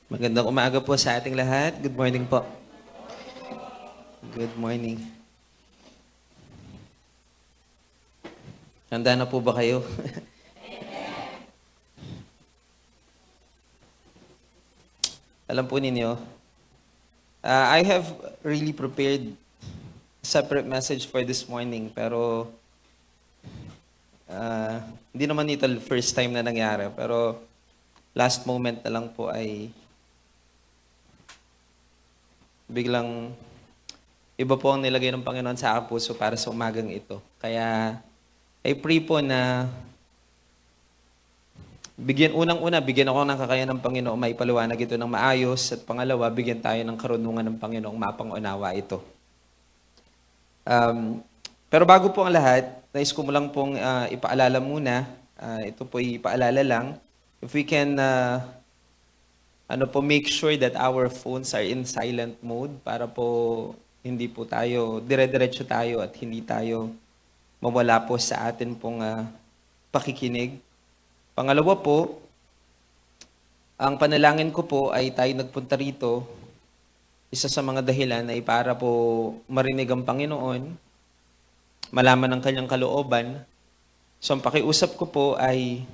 Magandang umaga po sa ating lahat. Good morning po. Good morning. Handa na po ba kayo? Alam po ninyo, I have really prepared a separate message for this morning, pero hindi naman ito first time na nangyari. Pero last moment na lang po ay biglang iba po ang nilagay ng Panginoon sa aking puso para sa umagang ito. Kaya I pray po na unang-una, bigyan ako ng kakayahan ng Panginoon maipaliwanag ito ng maayos. At pangalawa, bigyan tayo ng karunungan ng Panginoong mapang-unawa ito. Pero bago po ang lahat, nais ko mo lang pong ipaalala muna. Ito po ipaalala lang. If we can make sure that our phones are in silent mode para po hindi po tayo, dire-diretso tayo at hindi tayo mawala po sa atin pong pakikinig. Pangalawa po, ang panalangin ko po ay tayo nagpunta rito, isa sa mga dahilan ay para po marinig ang Panginoon, malaman ang kanyang kalooban. So ang pakiusap ko po ay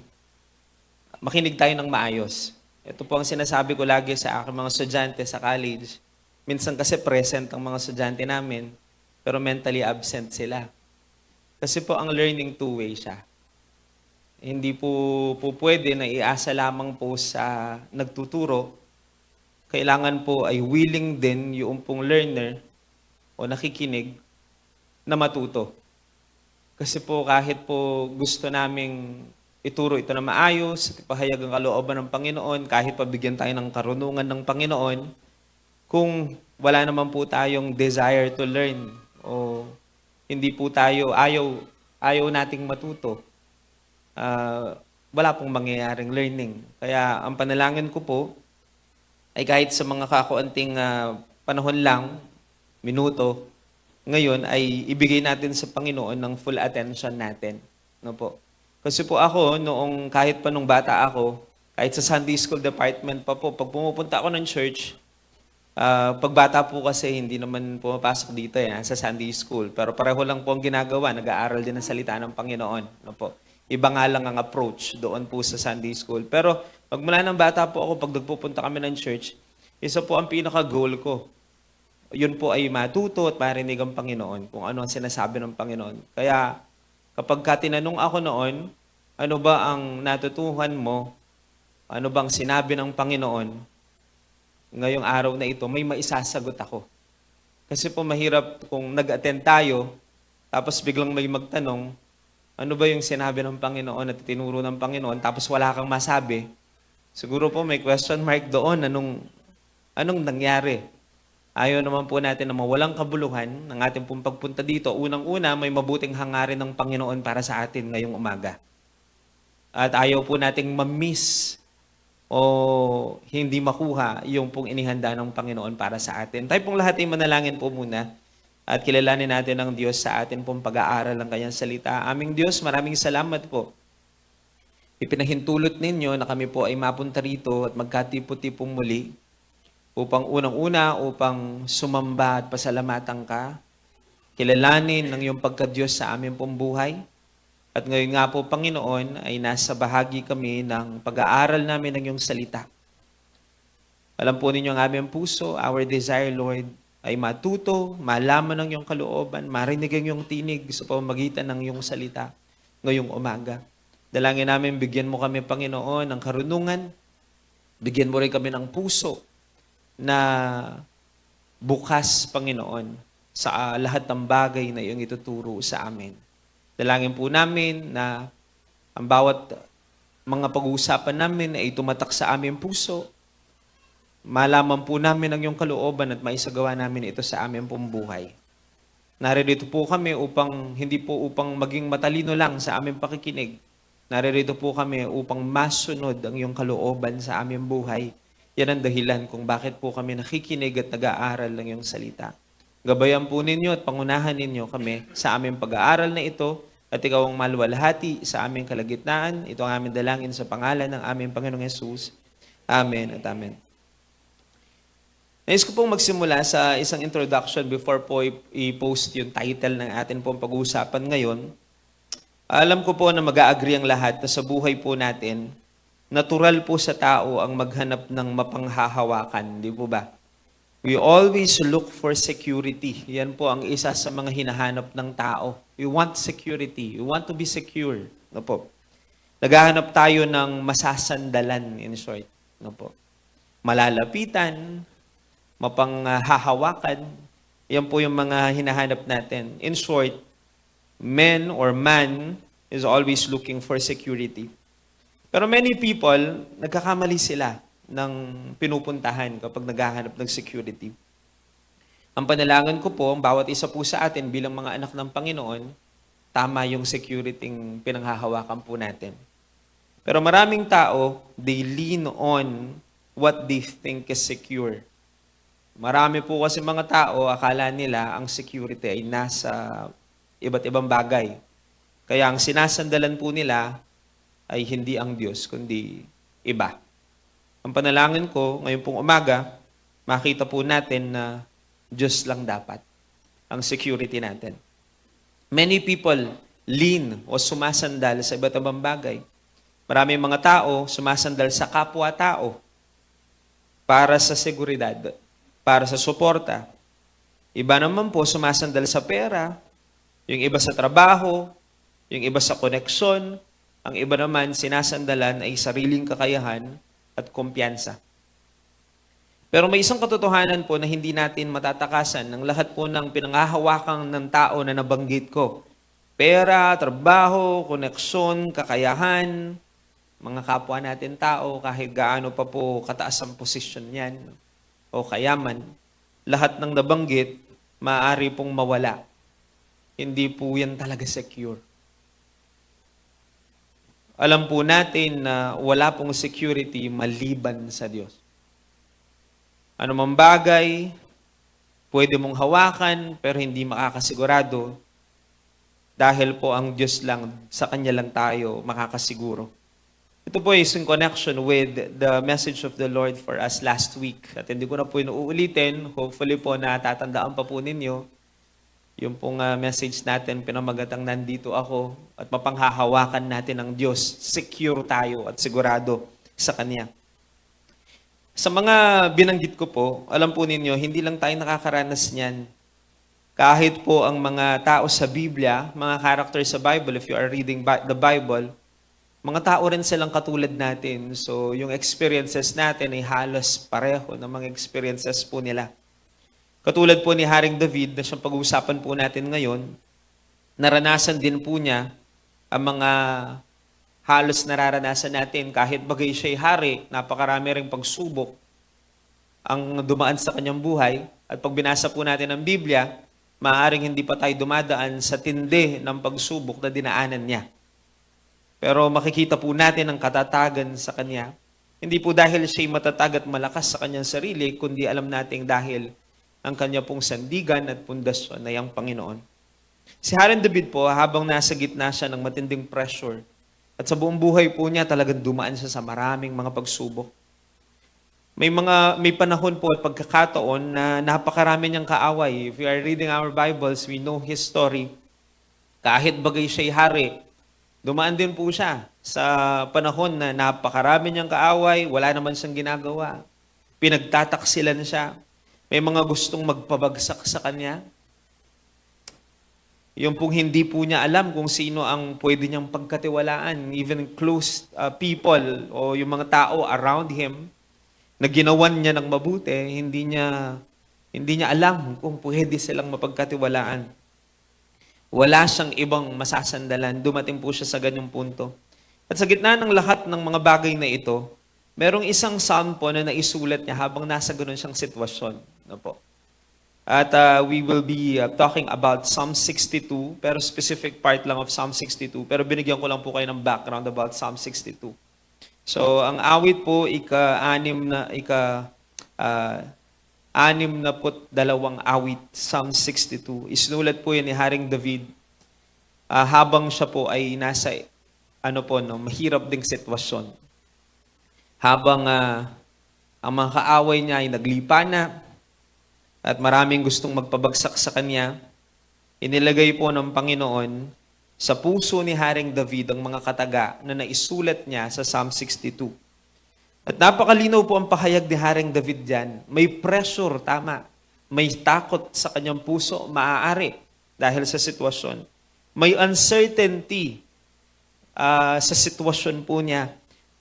makinig tayo ng maayos. Ito po ang sinasabi ko lagi sa aking mga estudyante sa college. Minsan kasi present ang mga estudyante namin, pero mentally absent sila. Kasi po ang learning two-way siya. Hindi po pwede na iasa lamang po sa nagtuturo. Kailangan po ay willing din yung pong learner o nakikinig na matuto. Kasi po kahit po gusto naming ituro ito na maayos, at ipahayag ang kalooban ng Panginoon, kahit pabigyan tayo ng karunungan ng Panginoon, kung wala naman po tayong desire to learn o hindi po tayo, ayaw nating matuto, wala pong mangyayaring learning. Kaya ang panalangin ko po ay kahit sa mga kakuanting panahon lang, minuto, ngayon ay ibigay natin sa Panginoon ng full attention natin. No po? Kasi po ako, kahit pa nung bata ako, kahit sa Sunday School department pa po, pag pumupunta ako ng church, pag bata po kasi hindi naman pumapasok dito sa Sunday School. Pero pareho lang po ang ginagawa, nag-aaral din ng salita ng Panginoon. No po? Iba nga lang ang approach doon po sa Sunday School. Pero magmula ng bata po ako, pag nagpupunta kami ng church, isa po ang pinaka-goal ko. Yun po ay matuto at marinig ang Panginoon kung ano ang sinasabi ng Panginoon. Kaya kapag tinanong ako noon, ano ba ang natutuhan mo? Ano bang sinabi ng Panginoon? Ngayong araw na ito, may maisasagot ako. Kasi po mahirap kung nag-attend tayo, tapos biglang may magtanong, ano ba yung sinabi ng Panginoon at tinuro ng Panginoon, tapos wala kang masabi. Siguro po may question mark doon, anong nangyari? Ayaw naman po natin na mawalang kabuluhan ng ating pong pagpunta dito. Unang-una, may mabuting hangarin ng Panginoon para sa atin ngayong umaga. At ayaw po nating ma-miss o hindi makuha yung pong inihanda ng Panginoon para sa atin. Tayo pong lahat ay manalangin po muna at kilalanin natin ang Diyos sa atin pong pag-aaral ng kanyang salita. Aming Diyos, maraming salamat po. Ipinahintulot ninyo na kami po ay mapunta rito at magkatipo-tipong muli upang unang-una, upang sumamba at pasalamatan ka, kilalanin ng iyong pagka-Diyos sa aming pong buhay. At ngayon nga po, Panginoon, ay nasa bahagi kami ng pag-aaral namin ng iyong salita. Alam po ninyo ang aming puso, our desire, Lord, ay matuto, malaman ng iyong kalooban, marinig ang iyong tinig sa pamamagitan ng iyong salita ngayong umaga. Dalangin namin, bigyan mo kami, Panginoon, ng karunungan, bigyan mo rin kami ng puso na bukas, Panginoon, sa lahat ng bagay na iyong ituturo sa amin. Dalangin po namin na ang bawat mga pag-uusapan namin ay tumatak sa aming puso. Malaman po namin ang iyong kalooban at maisagawa namin ito sa aming pong buhay. Naririto po kami hindi po upang maging matalino lang sa aming pakikinig. Naririto po kami upang masunod ang iyong kalooban sa aming buhay. Yan ang dahilan kung bakit po kami nakikinig at nag-aaral ng iyong salita. Gabayan po ninyo at pangunahan ninyo kami sa aming pag-aaral na ito at ikaw ang maluwalhati sa aming kalagitnaan. Ito ang aming dalangin sa pangalan ng aming Panginoong Yesus. Amen at amen. Nais ko pong magsimula sa isang introduction before po i-post yung title ng atin pong pag-uusapan ngayon. Alam ko po na mag-a-agree ang lahat na sa buhay po natin, natural po sa tao ang maghanap ng mapanghahawakan, di po ba? We always look for security. Yan po ang isa sa mga hinahanap ng tao. We want security. We want to be secure. No po. Naghahanap tayo ng masasandalan, in short. No po. Malalapitan, mapanghahawakan. Yan po yung mga hinahanap natin. In short, men or man is always looking for security. Pero many people, nagkakamali sila ng pinupuntahan kapag naghahanap ng security. Ang panalangin ko po, ang bawat isa po sa atin bilang mga anak ng Panginoon, tama yung security pinanghahawakan po natin. Pero maraming tao, they lean on what they think is secure. Marami po kasi mga tao, akala nila ang security ay nasa iba't ibang bagay. Kaya ang sinasandalan po nila ay hindi ang Diyos, kundi iba. Ang panalangin ko, ngayon pong umaga, makita po natin na Diyos lang dapat ang security natin. Many people lean o sumasandal sa iba't ibang bagay. Maraming mga tao sumasandal sa kapwa-tao para sa seguridad, para sa suporta. Iba naman po sumasandal sa pera, yung iba sa trabaho, yung iba sa koneksyon, ang iba naman sinasandalan ay sariling kakayahan at kumpiyansa. Pero may isang katotohanan po na hindi natin matatakasan ng lahat po ng pinanghahawakan ng tao na nabanggit ko. Pera, trabaho, koneksyon, kakayahan, mga kapwa natin tao, kahit gaano pa po kataas ang posisyon yan o kayaman, lahat ng nabanggit, maaari pong mawala. Hindi po yan talaga secure. Alam po natin na wala pong security maliban sa Diyos. Ano mang bagay, pwede mong hawakan pero hindi makakasigurado dahil po ang Diyos lang, sa Kanya lang tayo makakasiguro. Ito po is in connection with the message of the Lord for us last week. At hindi ko na po inuulitin. Hopefully po natatandaan pa po ninyo yung pong message natin, pinamagatang nandito ako at mapanghahawakan natin ang Diyos. Secure tayo at sigurado sa Kanya. Sa mga binanggit ko po, alam po ninyo, hindi lang tayo nakakaranas niyan. Kahit po ang mga tao sa Biblia, mga characters sa Bible, if you are reading the Bible, mga tao rin silang katulad natin. So, yung experiences natin ay halos pareho ng mga experiences po nila. Katulad po ni Haring David na siyang pag-uusapan po natin ngayon, naranasan din po niya ang mga halos nararanasan natin. Kahit bagay siya'y hari, napakarami ring pagsubok ang dumaan sa kanyang buhay. At pag binasa po natin ang Biblia, maaaring hindi pa tayo dumadaan sa tindi ng pagsubok na dinaanan niya. Pero makikita po natin ang katatagan sa kanya. Hindi po dahil siya'y matatag at malakas sa kanyang sarili, kundi alam nating dahil ang kanya pong sandigan at pundasyon na yung Panginoon. Si Haring David po, habang nasa gitna siya ng matinding pressure, at sa buong buhay po niya talagang dumaan siya sa maraming mga pagsubok. May panahon po at pagkakataon na napakarami niyang kaaway. If we are reading our Bibles, we know his story. Kahit bagay siya'y hari, dumaan din po siya sa panahon na napakarami niyang kaaway, wala naman siyang ginagawa. Pinagtataksilan siya. May mga gustong magpabagsak sa kanya. Yung pong hindi po niya alam kung sino ang pwede niyang pagkatiwalaan. Even close people o yung mga tao around him na ginawan niya ng mabuti, hindi niya alam kung pwede silang mapagkatiwalaan. Wala siyang ibang masasandalan. Dumating po siya sa ganyang punto. At sa gitna ng lahat ng mga bagay na ito, merong isang psalm po na naisulat niya habang nasa ganun siyang sitwasyon. No po. At we will be talking about Psalm 62, pero specific part lang of Psalm 62. Pero binigyan ko lang po kayo ng background about Psalm 62. So, ang awit po, anim na put dalawang awit, Psalm 62. Isinulat po yan ni Haring David habang siya po ay nasa mahirap ding sitwasyon. Habang ang mga kaaway niya ay naglipa na, at maraming gustong magpabagsak sa kanya, inilagay po ng Panginoon sa puso ni Haring David ang mga kataga na naisulat niya sa Psalm 62. At napakalinaw po ang pahayag ni Haring David diyan. May pressure, tama. May takot sa kanyang puso, maaari dahil sa sitwasyon. May uncertainty sa sitwasyon po niya.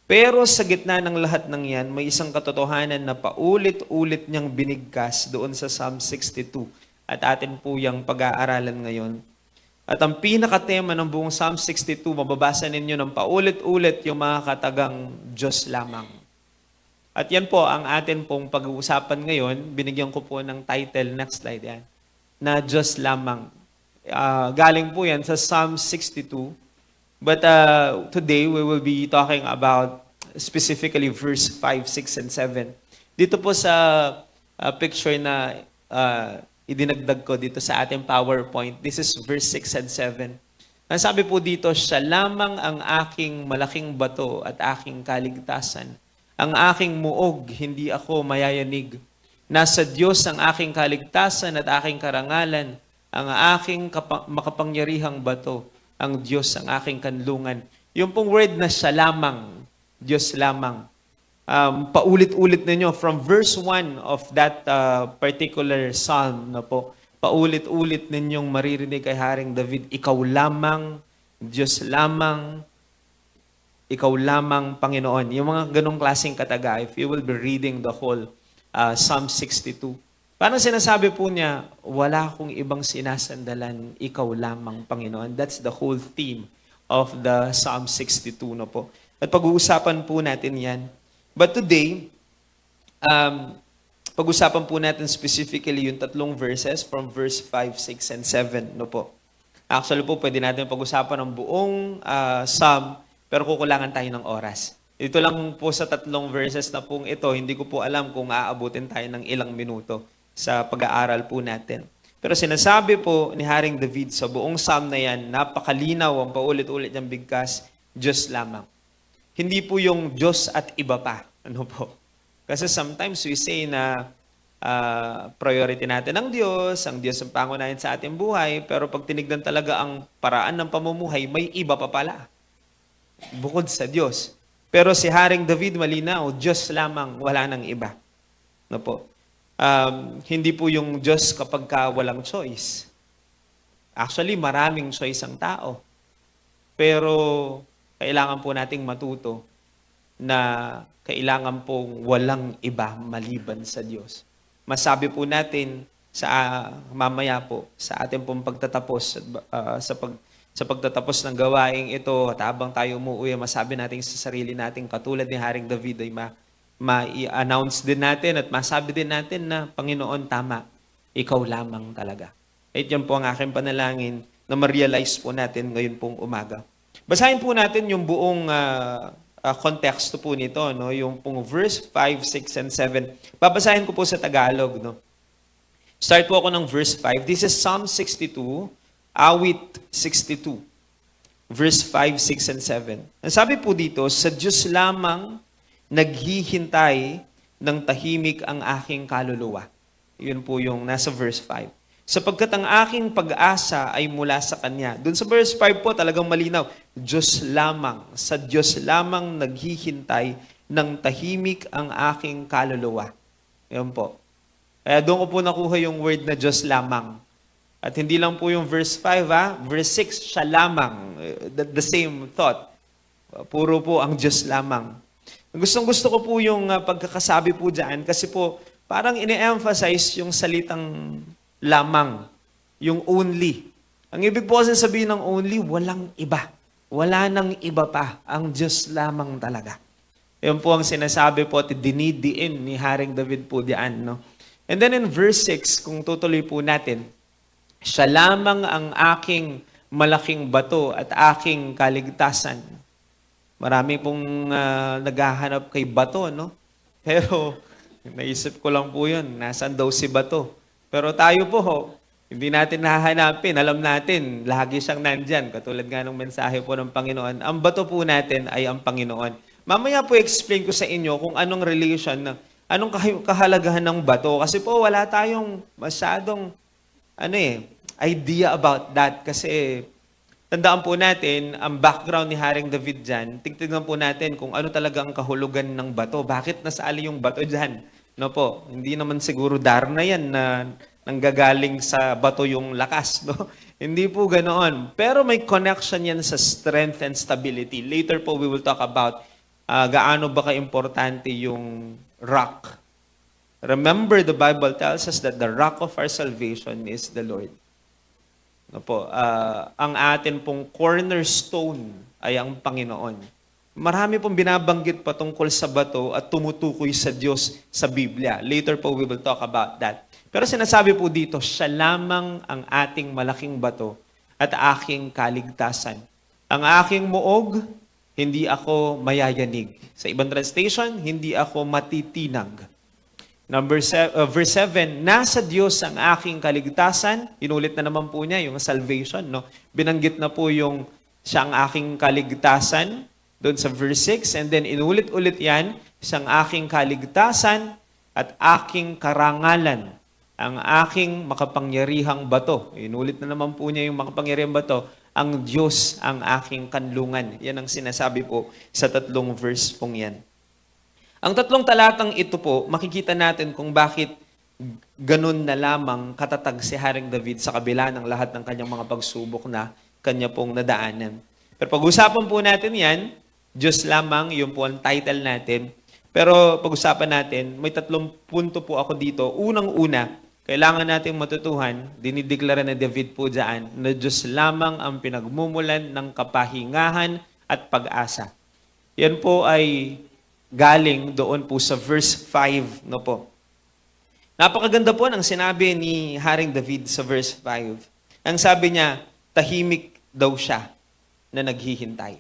Pero sa gitna ng lahat ng yan, may isang katotohanan na paulit-ulit niyang binigkas doon sa Psalm 62. At atin po yung pag-aaralan ngayon. At ang pinakatema ng buong Psalm 62, mababasa ninyo ng paulit-ulit yung mga katagang Diyos lamang. At yan po ang atin pong pag-uusapan ngayon. Binigyan ko po ng title, next slide yan, na Diyos lamang. Galing po yan sa Psalm 62. But today, we will be talking about specifically verse 5, 6, and 7. Dito po sa picture na idinagdag ko dito sa ating PowerPoint, this is verse 6 and 7. Ang sabi po dito, siya lamang ang aking malaking bato at aking kaligtasan. Ang aking muog, hindi ako mayayanig. Nasa Diyos ang aking kaligtasan at aking karangalan, ang aking makapangyarihang bato, ang Diyos ang aking kanlungan. Yung pong word na siya lamang, Diyos lamang. Paulit-ulit ninyo from verse 1 of that particular psalm na po, paulit-ulit ninyong maririnig kay Haring David, ikaw lamang, Diyos lamang, ikaw lamang, Panginoon. Yung mga ganong klaseng kataga, if you will be reading the whole Psalm 62. Parang sinasabi po niya, wala akong ibang sinasandalan, ikaw lamang, Panginoon. That's the whole theme of the Psalm 62 na po. At pag-uusapan po natin yan. But today, pag-uusapan po natin specifically yung tatlong verses from verse 5, 6, and 7. No po. Actually po, pwede natin pag-usapan ng buong Psalm, pero kukulangan tayo ng oras. Ito lang po sa tatlong verses na pong ito, hindi ko po alam kung aabutin tayo ng ilang minuto sa pag-aaral po natin. Pero sinasabi po ni Haring David sa buong psalm na yan, napakalinaw ang paulit-ulit niyang bigkas, Diyos lamang. Hindi po yung Diyos at iba pa. Ano po? Kasi sometimes we say na priority natin ang Diyos ang pangunahin sa ating buhay, pero pag tinignan talaga ang paraan ng pamumuhay, may iba pa pala. Bukod sa Diyos. Pero si Haring David malinaw, Diyos lamang, wala nang iba. Ano po? Hindi po yung Diyos kapag walang choice. Actually, maraming choice ang tao. Pero kailangan po nating matuto na kailangan pong walang iba maliban sa Diyos. Masabi po natin sa mamaya po sa ating pong pagtatapos sa pagtatapos ng gawaing ito at habang tayo umuwi, masabi natin sa sarili natin katulad ni Haring David ay ma-i-announce din natin at masabi din natin na Panginoon, tama, ikaw lamang talaga. At yan po ang aking panalangin na ma-realize po natin ngayon pong umaga. Basahin po natin yung buong konteksto po nito, no? Yung pong verse 5, 6, and 7. Babasahin ko po sa Tagalog. No? Start po ako ng verse 5. This is Psalm 62, Awit 62. Verse 5, 6, and 7. Ang sabi po dito, sa Diyos lamang naghihintay ng tahimik ang aking kaluluwa. Yun po yung nasa verse 5. Sapagkat ang aking pag-asa ay mula sa Kanya. Doon sa verse 5 po talagang malinaw. Diyos lamang. Sa Diyos lamang naghihintay ng tahimik ang aking kaluluwa. Yun po. Kaya doon ko po nakuha yung word na Diyos lamang. At hindi lang po yung verse 5, verse 6, siya lamang. The same thought. Puro po ang Diyos lamang. Gustong-gusto ko po yung pagkakasabi po dyan kasi po parang ine-emphasize yung salitang lamang, yung only. Ang ibig po kasi sabihin ng only, walang iba. Wala nang iba pa. Ang Diyos lamang talaga. Yan po ang sinasabi po at dinidiin ni Haring David po diyan. No? And then in verse 6, kung tutuloy po natin, siya lamang ang aking malaking bato at aking kaligtasan. Marami pong naghahanap kay bato, no? Pero naisip ko lang po yun, nasaan daw si bato? Pero tayo po, hindi natin nahahanapin. Alam natin, lagi siyang nandyan. Katulad nga ng mensahe po ng Panginoon, ang bato po natin ay ang Panginoon. Mamaya po explain ko sa inyo kung anong relation Anong kahalagahan ng bato? Kasi po wala tayong masyadong idea about that. Kasi tandaan po natin, ang background ni Haring David dyan, tignan po natin kung ano talaga ang kahulugan ng bato. Bakit nasali yung bato dyan? No po, hindi naman siguro darna yan na nanggagaling sa bato yung lakas. No? Hindi po ganoon. Pero may connection yan sa strength and stability. Later po we will talk about gaano ba ka-importante yung rock. Remember, the Bible tells us that the rock of our salvation is the Lord. No po, ang atin pong cornerstone ay ang Panginoon. Marami pong binabanggit patungkol sa bato at tumutukoy sa Diyos sa Biblia. Later po we will talk about that. Pero sinasabi po dito, siya lamang ang ating malaking bato at aking kaligtasan. Ang aking muog, hindi ako mayayanig. Sa ibang translation, hindi ako matitinag. Verse 7, nasa Diyos ang aking kaligtasan. Inulit na naman po niya yung salvation. No? Binanggit na po yung siya ang aking kaligtasan doon sa verse 6. And then inulit-ulit yan, siyang aking kaligtasan at aking karangalan. Ang aking makapangyarihang bato. Inulit na naman po niya yung makapangyarihang bato. Ang Diyos ang aking kanlungan. Yan ang sinasabi po sa 3 verse pong yan. Ang 3 talatang ito po, makikita natin kung bakit ganun na lamang katatag si Haring David sa kabila ng lahat ng kanyang mga pagsubok na kanya pong nadaanan. Pero pag-usapan po natin yan, Diyos lamang, yun po ang title natin. Pero pag-usapan natin, may 3 punto po ako dito. Unang-una, kailangan nating matutuhan, dinideklara na David po dyan, na Diyos lamang ang pinagmumulan ng kapahingahan at pag-asa. Yan po ay galing doon po sa verse 5, no po. Napakaganda po ng sinabi ni Haring David sa verse 5. Ang sabi niya, tahimik daw siya na naghihintay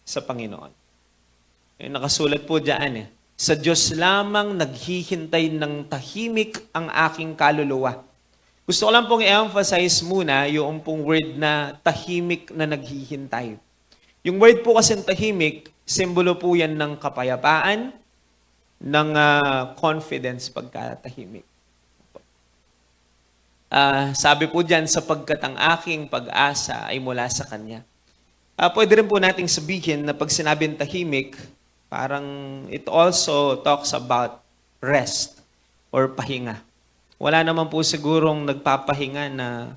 sa Panginoon. Nakasulat po dyan Sa Diyos lamang naghihintay ng tahimik ang aking kaluluwa. Gusto ko lang pong i-emphasize muna yung pong word na tahimik na naghihintay. Yung word po kasi tahimik, simbolo po yan ng kapayapaan, ng confidence pagkatahimik. Sabi po dyan, sapagkat ang aking pag-asa ay mula sa Kanya. Pwede rin po nating sabihin na pag sinabing tahimik, parang it also talks about rest or pahinga. Wala naman po sigurong nagpapahinga na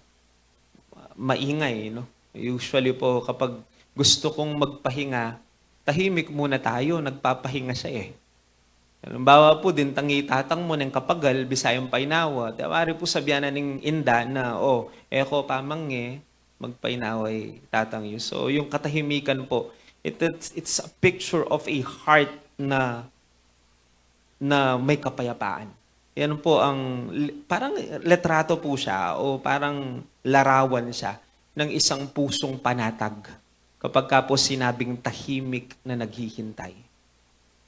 maingay. No? Usually po kapag gusto kong magpahinga, tahimik muna tayo, nagpapahinga siya Halimbawa po, din tangi tatang mo ng kapagal, bisayang painawa. Tawari po sabihan na ng inda na, eko pamang magpainaway tatang yu. So yung katahimikan po, it's a picture of a heart na may kapayapaan. Yan po ang, parang letrato po siya o parang larawan siya ng isang pusong panatag kapag ka po sinabing tahimik na naghihintay.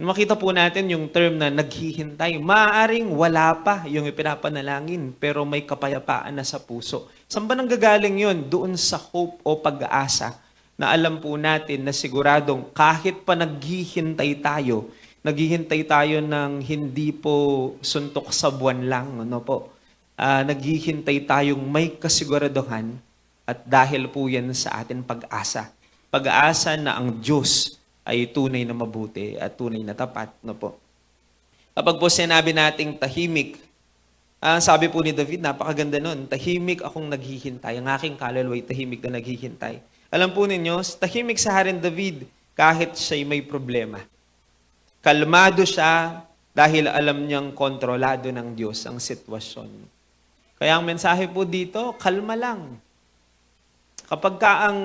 Makita po natin yung term na naghihintay. Maaaring wala pa yung ipinapanalangin pero may kapayapaan na sa puso. Saan ba nanggagaling yun? Doon sa hope o pag-asa na alam po natin na siguradong kahit pa naghihintay tayo ng hindi po suntok sa buwan lang, naghihintay tayong may kasiguraduhan at dahil po yan sa atin pag-asa. Pag-asa na ang Diyos ay tunay na mabuti at tunay na tapat. Kapag po sinabi nating tahimik, sabi po ni David, napakaganda nun, tahimik akong naghihintay, ang aking kaluluwa ay tahimik na naghihintay. Alam po ninyo, tahimik sa Haring David kahit siya'y may problema. Kalmado siya dahil alam niyang kontrolado ng Diyos ang sitwasyon. Kaya ang mensahe po dito, kalma lang. Kapag ang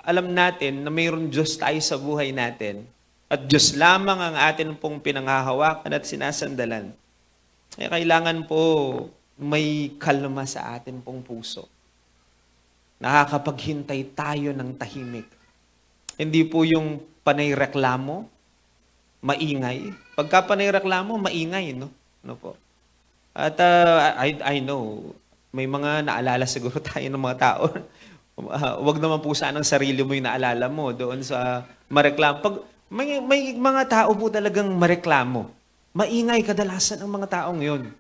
alam natin na mayroon Diyos tayo sa buhay natin at Diyos lamang ang atin pong pinanghahawakan at sinasandalan, kailangan po may kalma sa atin pong puso. Nakakapaghintay tayo ng tahimik. Hindi po yung panay reklamo, maingay. Pagka panay reklamo, maingay, no po. At I know, may mga naalala siguro tayo ng mga tao. Wag naman po sanang sarili mo yung naalala mo doon sa mareklamo. Pag may mga tao po talagang mareklamo. Maingay kadalasan ang mga taong yon.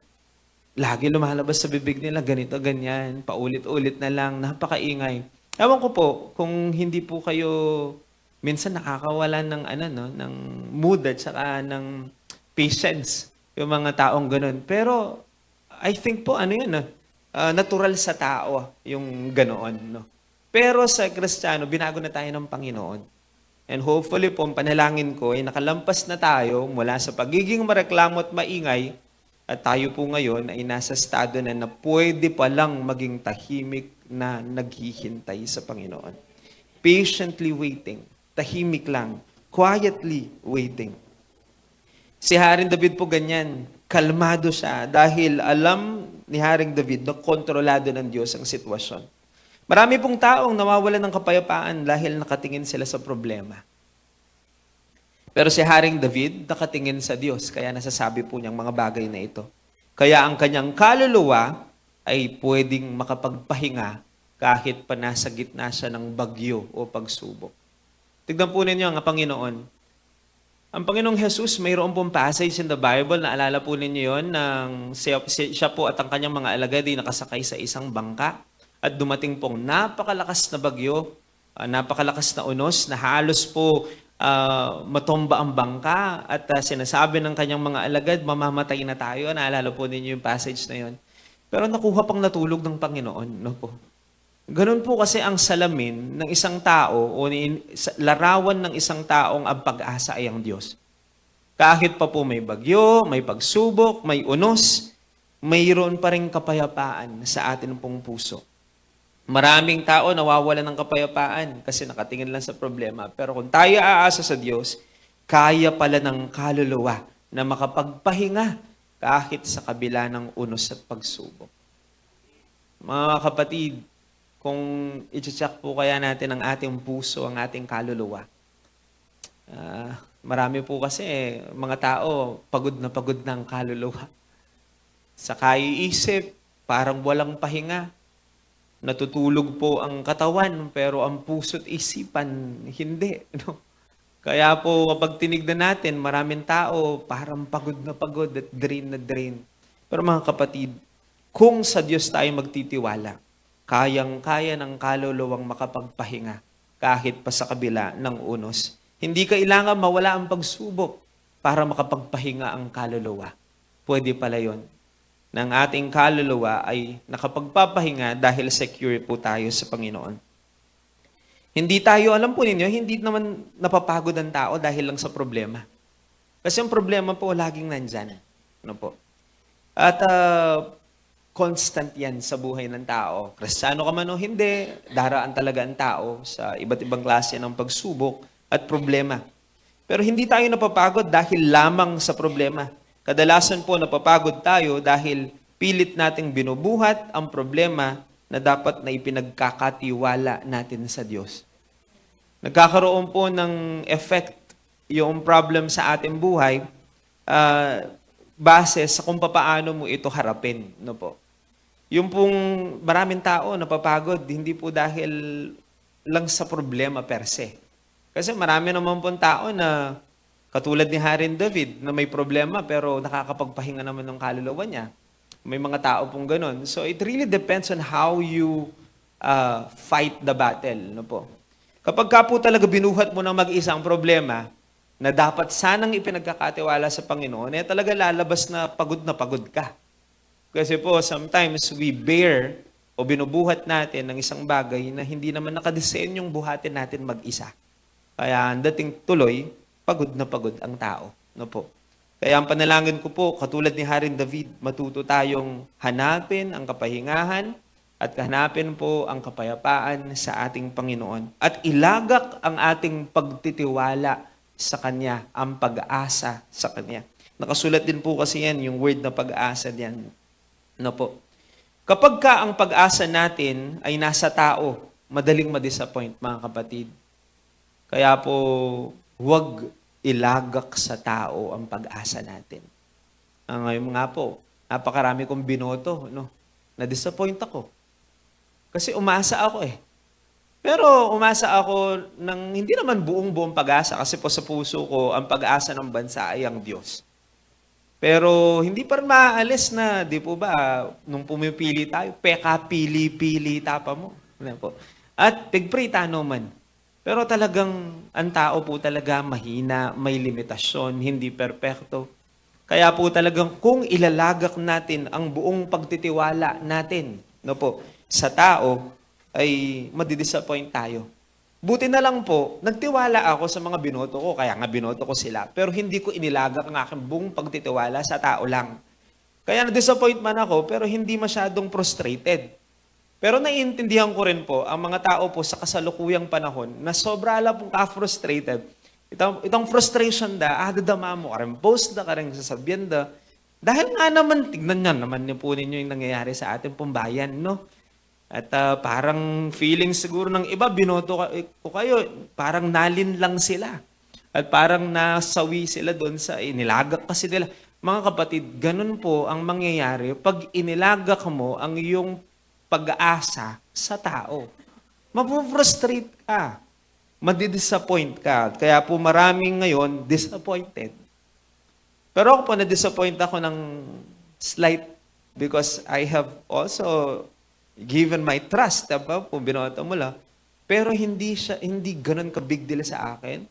Lagi lumalabas sa bibig nila, ganito, ganyan, paulit-ulit na lang, napakaingay. Ewan ko po, kung hindi po kayo minsan nakakawalan ng ano no, ng mood at saka ng patience yung mga taong ganun. Pero I think po ano yun, natural sa tao yung ganoon, no. Pero sa Kristiyano, binago na tayo ng Panginoon. And hopefully po, ang panalangin ko ay nakalampas na tayo mula sa pagiging mareklamo at maingay at tayo po ngayon ay nasa estado na pwede palang maging tahimik na naghihintay sa Panginoon. Patiently waiting. Tahimik lang. Quietly waiting. Si Haring David po ganyan. Kalmado siya dahil alam ni Haring David na kontrolado ng Diyos ang sitwasyon. Marami pong taong nawawalan ng kapayapaan dahil nakatingin sila sa problema. Pero si Haring David nakatingin sa Diyos, kaya nasasabi po niyang mga bagay na ito. Kaya ang kanyang kaluluwa ay pwedeng makapagpahinga kahit pa nasa gitna siya ng bagyo o pagsubok. Tignan po ninyo ang Panginoon. Ang Panginoong Jesus, mayroon pong passage in the Bible, naalala po ninyo yun, ng siya po at ang kanyang mga alagad ay nakasakay sa isang bangka at dumating pong napakalakas na bagyo, napakalakas na unos, na halos po matomba ang bangka at sinasabi ng kanyang mga alagad, mamamatay na tayo. Naalala po ninyo yung passage na yun. Pero nakuha pang natulog ng Panginoon. No po. Ganun po kasi ang salamin ng isang tao o larawan ng isang taong ang pag-asa ay ang Diyos. Kahit pa po may bagyo, may pagsubok, may unos, mayroon pa rin kapayapaan sa atin pong puso. Maraming tao nawawalan ng kapayapaan kasi nakatingin lang sa problema. Pero kung tayo aasa sa Diyos, kaya pala ng kaluluwa na makapagpahinga kahit sa kabila ng unos at pagsubok. Mga kapatid, kung i-check po kaya natin ang ating puso, ang ating kaluluwa. Marami po kasi mga tao, pagod na ang kaluluwa. Sa kaiisip, parang walang pahinga. Natutulog po ang katawan, pero ang puso't isipan, hindi. No? Kaya po, kapag tinignan natin, maraming tao, parang pagod at drain na drain. Pero mga kapatid, kung sa Diyos tayo magtitiwala, kayang-kaya ng kaluluwang makapagpahinga kahit pa sa kabila ng unos. Hindi kailangan mawala ang pagsubok para makapagpahinga ang kaluluwa. Pwede pala yon. Ng ating kaluluwa ay nakapagpapahinga dahil secure po tayo sa Panginoon. Hindi tayo, alam po ninyo, hindi naman napapagod ang tao dahil lang sa problema. Kasi ang problema po laging nandyan. Ano po? At constant yan sa buhay ng tao. Kristiyano ka man o hindi, daraan talaga ang tao sa iba't ibang klase ng pagsubok at problema. Pero hindi tayo napapagod dahil lamang sa problema. Kadalasan po napapagod tayo dahil pilit nating binubuhat ang problema na dapat na ipinagkakatiwala natin sa Diyos. Nagkakaroon po ng effect yung problem sa ating buhay base sa kung paano mo ito harapin. No po? Yung pong maraming tao napapagod, hindi po dahil lang sa problema per se. Kasi marami naman pong tao na katulad ni Haring David na may problema pero nakakapagpahinga naman ng kaluluwa niya. May mga tao pong ganun. So it really depends on how you fight the battle. No po? Kapag ka po talaga binuhat mo ng mag-isang problema na dapat sanang ipinagkakatiwala sa Panginoon, talaga lalabas na pagod ka. Kasi po, sometimes we bear o binubuhat natin ng isang bagay na hindi naman nakadesenyong buhatin natin mag-isa. Kaya ang dating tuloy, pagod ang tao. No po? Kaya ang panalangin ko po, katulad ni Haring David, matuto tayong hanapin ang kapahingahan at hanapin po ang kapayapaan sa ating Panginoon. At ilagak ang ating pagtitiwala sa Kanya, ang pag-asa sa Kanya. Nakasulat din po kasi yan, yung word na pag-asa diyan. No po. Kapag ka ang pag-asa natin ay nasa tao, madaling ma-disappoint, mga kapatid. Kaya po, huwag ilagak sa tao ang pag-asa natin. Ngayon nga po, napakarami kong binoto, no? Na-disappoint ako. Kasi umasa ako eh. Pero umasa ako ng hindi naman buong pag-asa kasi po sa puso ko, ang pag-asa ng bansa ay ang Diyos. Pero hindi pa rin maaalis na, di po ba, nung pumipili tayo, peka, pili-pili, tapa mo. Ano po? At tigpray tano man. Pero talagang ang tao po talaga mahina, may limitasyon, hindi perpekto. Kaya po talagang kung ilalagak natin ang buong pagtitiwala natin, no po, sa tao, ay madidisappoint tayo. Buti na lang po, nagtiwala ako sa mga binoto ko, kaya nga binoto ko sila, pero hindi ko inilagak ang aking buong pagtitiwala sa tao lang. Kaya na-disappoint man ako, pero hindi masyadong frustrated. Pero naiintindihan ko rin po, ang mga tao po sa kasalukuyang panahon, na sobra lang pong ka-frustrated, itong frustration da, dadama mo, karang post da, karang sasabihan da, dahil nga naman, tignan nyo naman niyo po ninyo yung nangyayari sa ating pumbayan, no? At parang feeling siguro ng iba, ko kayo, parang nalin lang sila. At parang nasawi sila doon sa inilagak kasi nila. Mga kapatid, ganun po ang mangyayari pag inilagak mo ang iyong pag-aasa sa tao. Mapufrustrate ka. Madidisappoint ka. Kaya po maraming ngayon disappointed. Pero ako po na-disappoint ako ng slight because I have also given my trust, diba? Kung binoto mo lang. Pero hindi ganun ka big deal sa akin.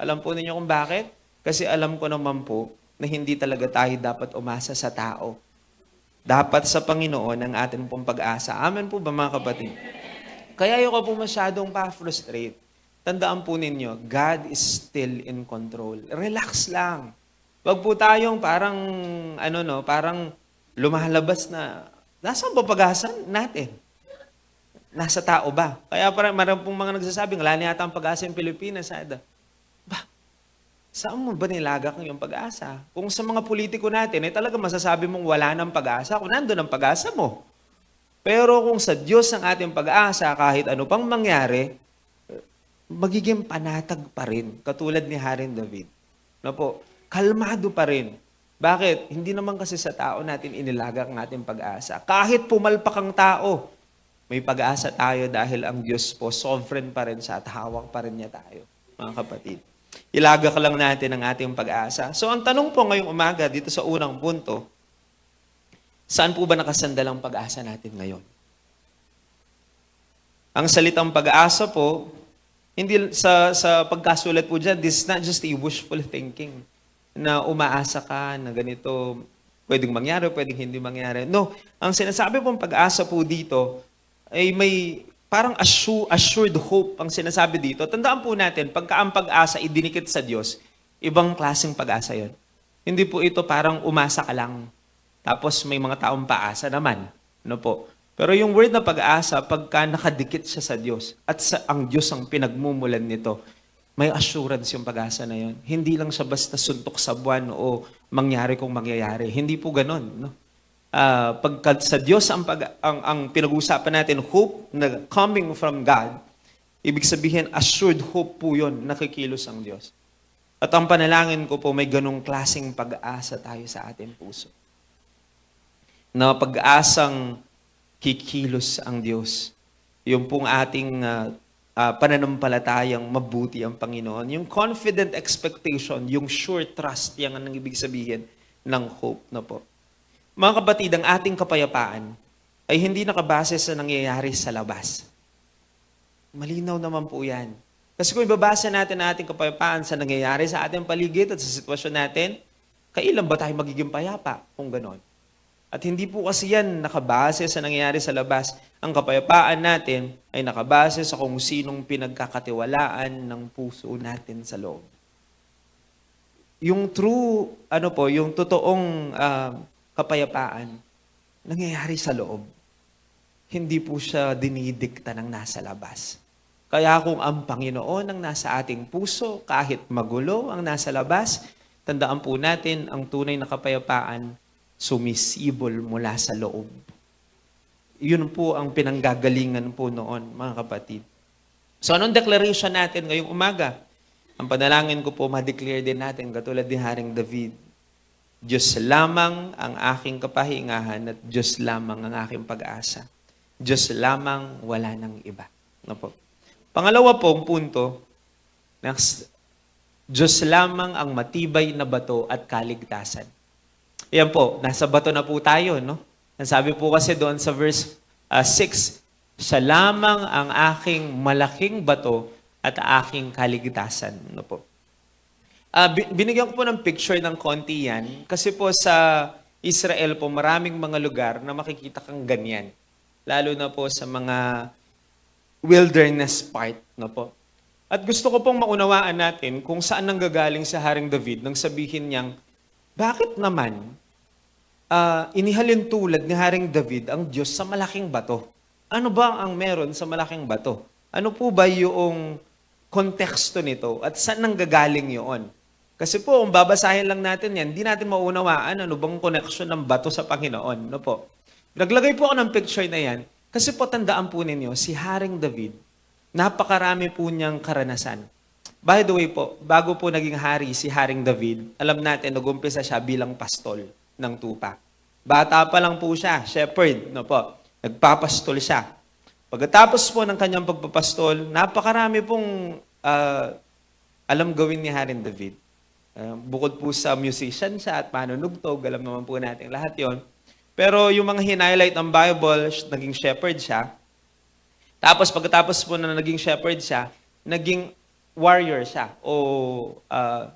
Alam po ninyo kung bakit? Kasi alam ko naman po na hindi talaga tayo dapat umasa sa tao. Dapat sa Panginoon ang atin pong pag-asa. Amen po ba mga kapatid? Kaya ayoko po masyadong pa-frustrate. Tandaan po ninyo, God is still in control. Relax lang. Wag po tayong parang, parang lumalabas na, nasaan ba pag-asa natin? Nasa tao ba? Kaya parang marami pong mga nagsasabing, wala na yata ang pag-asa yung Pilipinas. Saan mo ba nilagak yung pag-asa? Kung sa mga politiko natin, talaga masasabi mong wala ng pag-asa, kung nandun ang pag-asa mo. Pero kung sa Diyos ang ating pag-asa, kahit ano pang mangyari, magiging panatag pa rin, katulad ni Haring David. No po, kalmado pa rin. Bakit? Hindi naman kasi sa tao natin inilagak ang ating pag-asa. Kahit pumalpak ang tao, may pag-asa tayo dahil ang Diyos po, sovereign pa rin siya at hawak pa rin niya tayo, mga kapatid. Ilagak lang natin ang ating pag-asa. So ang tanong po ngayong umaga dito sa unang punto, saan po ba nakasandal ang pag-asa natin ngayon? Ang salitang pag-asa po, hindi sa pagkasulat po dyan, this is not just a wishful thinking na umaasa ka na ganito, pwedeng mangyari, pwedeng hindi mangyari. No, ang sinasabi pong pag-asa po dito ay may parang assured hope ang sinasabi dito. Tandaan po natin, pagka ang pag-asa idinikit sa Diyos, ibang klaseng pag-asa yon. Hindi po ito parang umasa ka lang. Tapos may mga taong paasa naman. Ano po? Pero yung word na pag-asa, pagka nakadikit siya sa Diyos, at ang Diyos ang pinagmumulan nito, may assurance yung pag-asa na yon. Hindi lang siya basta suntok sa buwan o mangyari kung mangyayari. Hindi po ganon. No? Pagka sa Diyos ang pinag-uusapan natin, hope na coming from God, ibig sabihin, assured hope po yun, nakikilos ang Diyos. At ang panalangin ko po, may ganong klaseng pag-asa tayo sa ating puso. Na pag-asang kikilos ang Diyos. Yung pong ating pananampalatayang mabuti ang Panginoon. Yung confident expectation, yung sure trust, yan ang ibig sabihin ng hope na po. Mga kapatid, ang ating kapayapaan ay hindi nakabase sa nangyayari sa labas. Malinaw naman po yan. Kasi kung ibabasa natin ang ating kapayapaan sa nangyayari sa ating paligid at sa sitwasyon natin, kailan ba tayo magiging payapa kung ganon? At hindi po kasi yan nakabase sa nangyayari sa labas. Ang kapayapaan natin ay nakabase sa kung sinong pinagkakatiwalaan ng puso natin sa loob. Yung true, yung totoong kapayapaan, nangyayari sa loob. Hindi po siya dinidikta ng nasa labas. Kaya kung ang Panginoon ang nasa ating puso, kahit magulo ang nasa labas, tandaan po natin ang tunay na kapayapaan, sumisibol mula sa loob. Yun po ang pinanggagalingan po noon, mga kapatid. So anong declaration natin ngayong umaga? Ang panalangin ko po, ma-declare din natin, katulad ni Haring David, Diyos lamang ang aking kapahingahan at Diyos lamang ang aking pag-asa. Diyos lamang, wala nang iba. Ano po? Pangalawa pong punto, Diyos lamang ang matibay na bato at kaligtasan. Yan po, nasa bato na po tayo, no? Ang sabi po kasi doon sa verse 6, siya lamang ang aking malaking bato at aking kaligtasan. No po. Binigyan ko po ng picture ng konti yan kasi po sa Israel po maraming mga lugar na makikita kang ganyan. Lalo na po sa mga wilderness part, no po. At gusto ko pong maunawaan natin kung saan nanggagaling si Haring David nang sabihin niyang, bakit naman inihalin tulad ni Haring David ang Diyos sa malaking bato? Ano ba ang meron sa malaking bato? Ano po ba yung konteksto nito at saan nanggagaling yun? Kasi po, kung babasahin lang natin yan, hindi natin maunawaan ano bang koneksyon ng bato sa Panginoon. No po? Naglagay po ako ng picture na yan kasi po tandaan po ninyo, si Haring David, napakarami po niyang karanasan. By the way po, bago po naging hari si Haring David, alam natin, nag-umpisa siya bilang pastol ng tupa. Bata pa lang po siya, shepherd, no po. Nagpapastol siya. Pagkatapos po ng kanyang pagpapastol, napakarami pong alam gawin ni Haring David. Bukod po sa musician siya at manunugtog, alam naman po natin lahat yon. Pero yung mga hinighlight ng Bible, naging shepherd siya. Tapos pagkatapos po na naging shepherd siya, naging warrior siya. O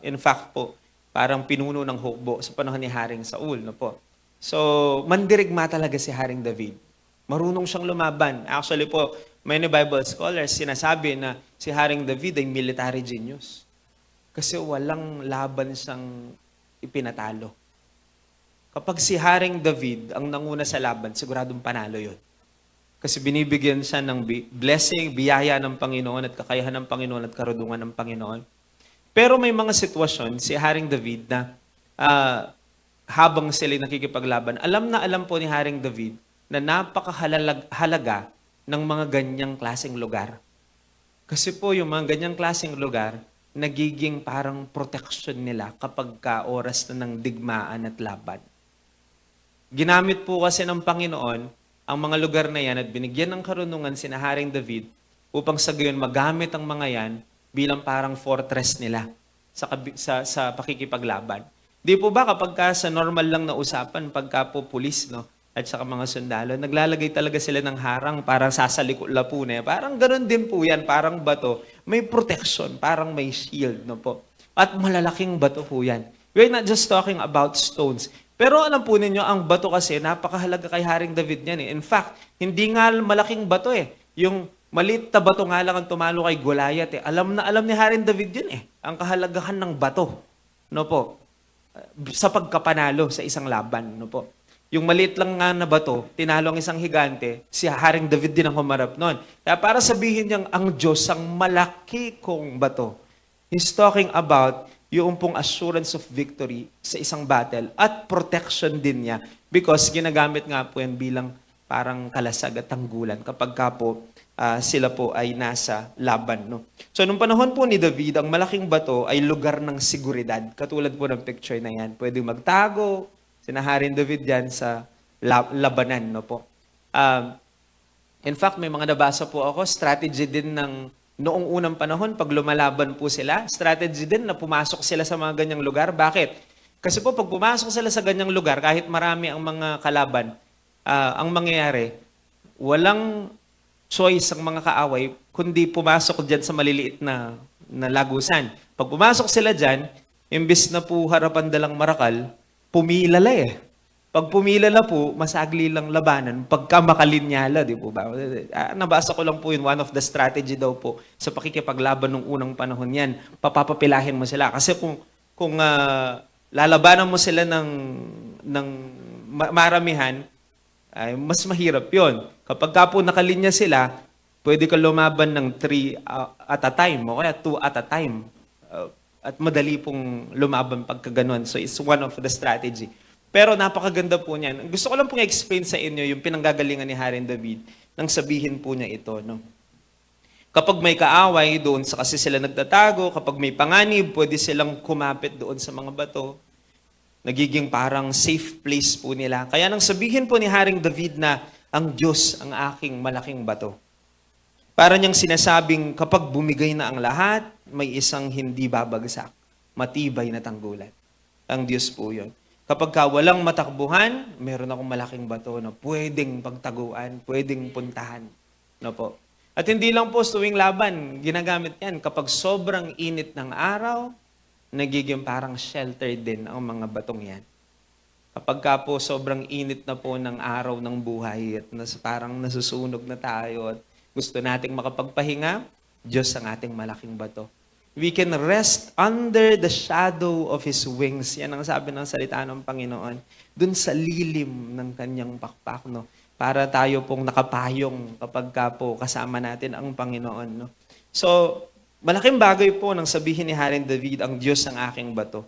in fact po, parang pinuno ng hukbo sa panahon ni Haring Saul. No po. So, mandirigma talaga si Haring David. Marunong siyang lumaban. Actually po, many Bible scholars sinasabi na si Haring David ay military genius. Kasi walang laban siyang ipinatalo. Kapag si Haring David ang nanguna sa laban, siguradong panalo yun. Kasi binibigyan siya ng blessing, biyaya ng Panginoon at kakayahan ng Panginoon at karunungan ng Panginoon. Pero may mga sitwasyon, si Haring David na habang sila nakikipaglaban, alam na alam po ni Haring David na napakahalaga ng mga ganyang klaseng lugar. Kasi po yung mga ganyang klaseng lugar, nagiging parang protection nila kapag ka oras na ng digmaan at laban. Ginamit po kasi ng Panginoon ang mga lugar na yan at binigyan ng karunungan si Haring David upang sa gayon magamit ang mga yan bilang parang fortress nila sa pakikipaglaban. Di po ba kapag ka sa normal lang na usapan, pagka po pulis, no, at saka mga sundalo, naglalagay talaga sila ng harang para sasalikulapo na. Parang ganun din po yan, parang bato. May protection, parang may shield. No po. At malalaking bato po yan. We're not just talking about stones. Pero alam po ninyo, ang bato kasi, napakahalaga kay Haring David niyan. In fact, hindi nga malaking bato eh. Yung maliit na bato nga lang ang tumalo kay Goliath eh. Alam na alam ni Haring David yun eh. Ang kahalagahan ng bato. No po. Sa pagkapanalo sa isang laban. No po. Yung maliit lang nga na bato, tinalo ang isang higante, si Haring David din ang humarap noon. Kaya para sabihin niyang ang Diyos ang malaki kong bato, He's talking about yung pong assurance of victory sa isang battle at protection din niya because ginagamit nga po yan bilang parang kalasag at tanggulan kapag ka po sila po ay nasa laban. No? So, nung panahon po ni David, ang malaking bato ay lugar ng seguridad. Katulad po ng picture na yan. Pwede magtago, sinaharin David yan sa labanan. No po. In fact, may mga nabasa po ako, strategy din ng noong unang panahon, pag lumalaban po sila, strategy din na pumasok sila sa mga ganyang lugar. Bakit? Kasi po, pag pumasok sila sa ganyang lugar, kahit marami ang mga kalaban, ang mangyayari, walang choice ang mga kaaway, kundi pumasok dyan sa maliliit na lagusan. Pag pumasok sila dyan, imbis na po harapan dalang marakal, pumilala eh. Pag pumilala po, masagli lang labanan. Pagka makalinyala, di po ba? Nabasa ko lang po yun, one of the strategy daw po sa pakikipaglaban ng unang panahon yan. Papapilahin mo sila. Kasi kung lalabanan mo sila ng maramihan, ay mas mahirap yon. Kapag ka po nakalinya sila, pwede ka lumaban ng 3 at a time o kaya 2 at a time. At madali pong lumaban pagka ganun. So it's one of the strategy. Pero napakaganda po niyan. Gusto ko lang pong explain sa inyo yung pinanggagalingan ni Haring David nang sabihin po niya ito. No? Kapag may kaaway, doon sa kasi sila nagtatago. Kapag may panganib, pwede silang kumapit doon sa mga bato. Nagiging parang safe place po nila. Kaya nang sabihin po ni Haring David na ang Diyos ang aking malaking bato. Para niyang sinasabing kapag bumigay na ang lahat, may isang hindi babagsak. Matibay na tanggulan. Ang Diyos po yun. Kapag ka walang matakbuhan, meron akong malaking bato na pwedeng pagtaguan, pwedeng puntahan. No po. At hindi lang po tuwing laban, ginagamit yan. Kapag sobrang init ng araw, nagiging parang shelter din ang mga batong yan. Kapag ka po sobrang init na po ng araw ng buhay at parang nasusunog na tayo at gusto nating makapagpahinga, Diyos ang ating malaking bato. We can rest under the shadow of His wings. Yan ang sabi ng salita ng Panginoon. Dun sa lilim ng kanyang pakpak, no? Para tayo pong nakapayong kapag ka po kasama natin ang Panginoon, no? So, malaking bagay po nang sabihin ni Haring David, ang Diyos ang aking bato.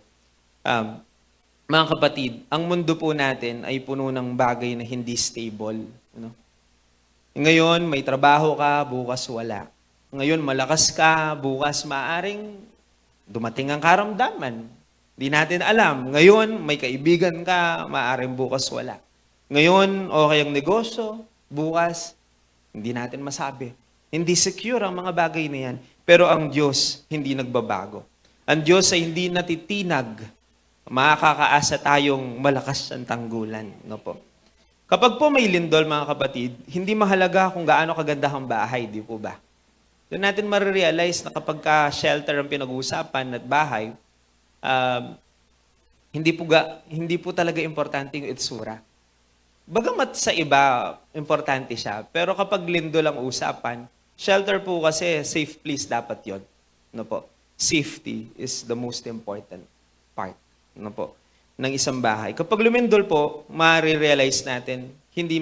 Mga kapatid, ang mundo po natin ay puno ng bagay na hindi stable. No? Ngayon, may trabaho ka, bukas wala. Ngayon, malakas ka, bukas maaring dumating ang karamdaman. Di natin alam. Ngayon, may kaibigan ka, maaring bukas wala. Ngayon, okay ang negosyo, bukas, hindi natin masabi. Hindi secure ang mga bagay na yan. Pero ang Diyos, hindi nagbabago. Ang Diyos ay hindi natitinag. Makakaasa tayong malakas ang tanggulan. No po? Kapag po may lindol, mga kapatid, hindi mahalaga kung gaano kaganda ang bahay, di po ba? Doon natin marirealize na kapag ka-shelter ang pinag-uusapan at bahay, hindi po talaga importante yung itsura. Bagamat sa iba, importante siya. Pero kapag lindol ang usapan, shelter po kasi safe place dapat yon. No po? Safety is the most important part. No po, ng isang bahay. Kapag lumindol po, ma-realize natin, hindi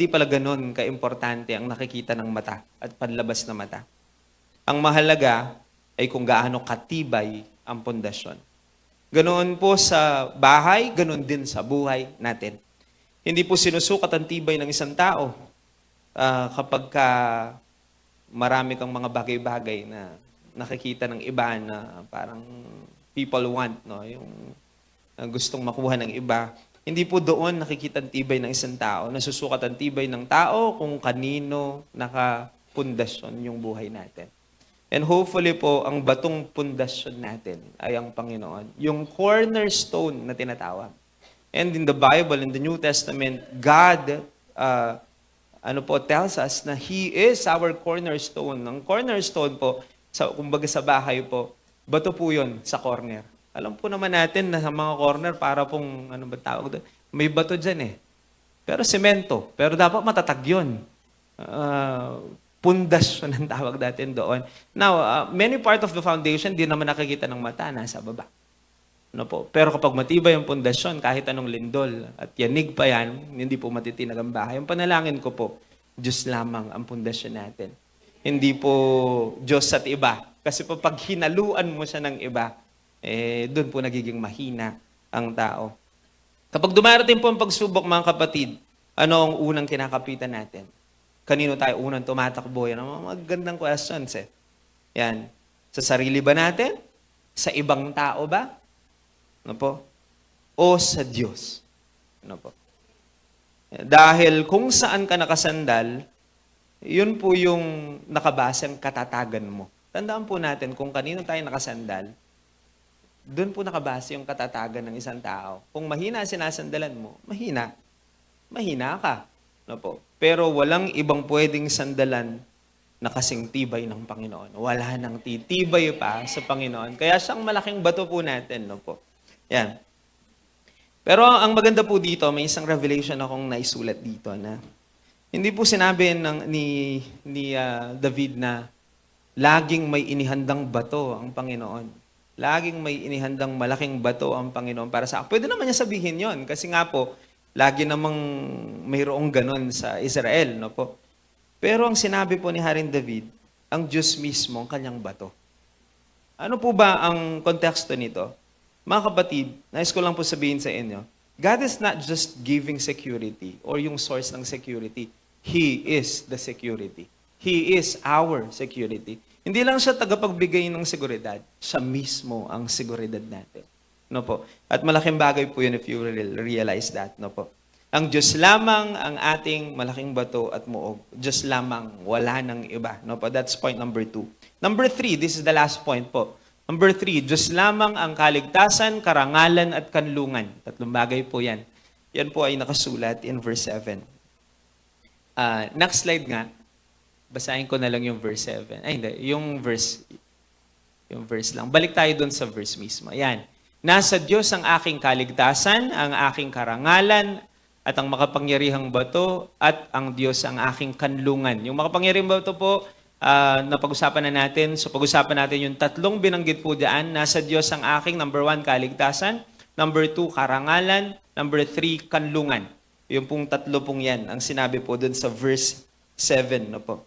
pala ganun kaimportante ang nakikita ng mata at panlabas na mata. Ang mahalaga ay kung gaano katibay ang pundasyon. Ganoon po sa bahay, ganoon din sa buhay natin. Hindi po sinusukat ang tibay ng isang tao kapag marami kang mga bagay-bagay na nakikita ng iba na parang people want, no? Yung gustong makuha ng iba. Hindi po doon nakikita ang tibay ng isang tao. Nasusukat ang tibay ng tao kung kanino nakapundasyon yung buhay natin. And hopefully po, ang batong pundasyon natin ay ang Panginoon. Yung cornerstone na tinatawag. And in the Bible, in the New Testament, God tells us na He is our cornerstone. Ang cornerstone po, kumbaga sa bahay po, bato po yun sa corner. Alam po naman natin na sa mga corner, para pong, tawag doon? May bato dyan eh. Pero semento. Pero dapat matatag yun. Pundasyon ang tawag natin doon. Now, many part of the foundation, di naman nakikita ng mata, nasa baba. No po? Pero kapag matibay ang pundasyon, kahit anong lindol, at yanig pa yan, hindi po matitinag ang bahay. Ang panalangin ko po, Diyos lamang ang pundasyon natin. Hindi po Diyos at iba. Kasi pag hinaluan mo siya ng iba, doon po nagiging mahina ang tao. Kapag dumarating po ang pagsubok, mga kapatid, ano ang unang kinakapitan natin? Kanino tayo unang tumatakbo? Yan ang magandang questions eh. Yan. Sa sarili ba natin? Sa ibang tao ba? Ano po? O sa Diyos? Ano po? Dahil kung saan ka nakasandal, yun po yung nakabasang katatagan mo. Tandaan po natin kung kanino tayo nakasandal, doon po nakabase yung katatagan ng isang tao. Kung mahina sinasandalan mo, mahina. Mahina ka. No po? Pero walang ibang pwedeng sandalan na kasing tibay ng Panginoon. Wala nang titibay pa sa Panginoon. Kaya siyang malaking bato po natin. No po? Yan. Pero ang maganda po dito, may isang revelation akong naisulat dito na hindi po sinabi ni David na laging may inihandang bato ang Panginoon. Laging may inihandang malaking bato ang Panginoon para sa akin. Pwede naman niya sabihin yon kasi nga po, lagi namang mayroong ganon sa Israel. No po? Pero ang sinabi po ni Haring David, ang Diyos mismo ang kanyang bato. Ano po ba ang konteksto nito? Mga kapatid, nais ko lang po sabihin sa inyo, God is not just giving security or yung source ng security. He is the security. He is our security. Hindi lang siya tagapagbigay ng seguridad. Siya mismo ang seguridad natin. No po? At malaking bagay po yun if you realize that. No po? Ang Diyos lamang ang ating malaking bato at muog. Diyos lamang, wala nang iba. No po? That's point number 2. Number 3, this is the last point po. Number 3, Diyos lamang ang kaligtasan, karangalan at kanlungan. Tatlong bagay po yan. Yan po ay nakasulat in verse 7. Next slide nga. Basahin ko na lang yung verse 7. Ay, hindi. Yung verse lang. Balik tayo dun sa verse mismo. Ayan. Nasa Diyos ang aking kaligtasan, ang aking karangalan, at ang makapangyarihang bato, at ang Diyos ang aking kanlungan. Yung makapangyarihang bato po, na pag-usapan na natin. So pag-usapan natin yung tatlong binanggit po diyan. Nasa Diyos ang aking, number 1, kaligtasan. Number 2, karangalan. Number 3, kanlungan. Yung pong tatlo pong yan, ang sinabi po dun sa verse 7. No po.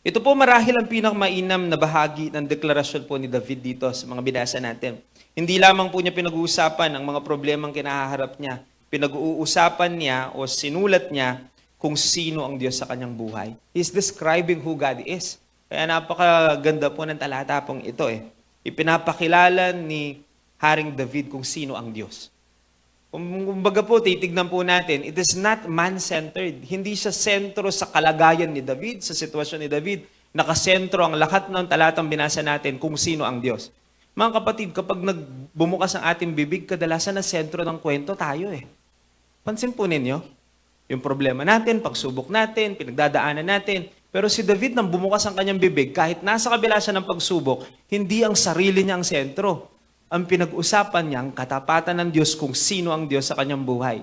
Ito po marahil ang pinakamainam na bahagi ng deklarasyon po ni David dito sa mga binasa natin. Hindi lamang po niya pinag-uusapan ang mga problemang kinaharap niya. Pinag-uusapan niya o sinulat niya kung sino ang Diyos sa kanyang buhay. He's describing who God is. Kaya napakaganda po ng talata pong ito eh. Ipinapakilala ni Haring David kung sino ang Diyos. Kumbaga po, titignan po natin, it is not man-centered. Hindi siya sentro sa kalagayan ni David, sa sitwasyon ni David. Nakasentro ang lahat ng talatang binasa natin kung sino ang Diyos. Mga kapatid, kapag nagbumukas ang ating bibig, kadalasan na sentro ng kwento tayo eh. Pansin po ninyo, yung problema natin, pagsubok natin, pinagdadaanan natin. Pero si David, nang bumukas ang kanyang bibig, kahit nasa kabila siya ng pagsubok, hindi ang sarili niya ang sentro. Ang pinag-usapan niya, ang katapatan ng Diyos kung sino ang Diyos sa kanyang buhay.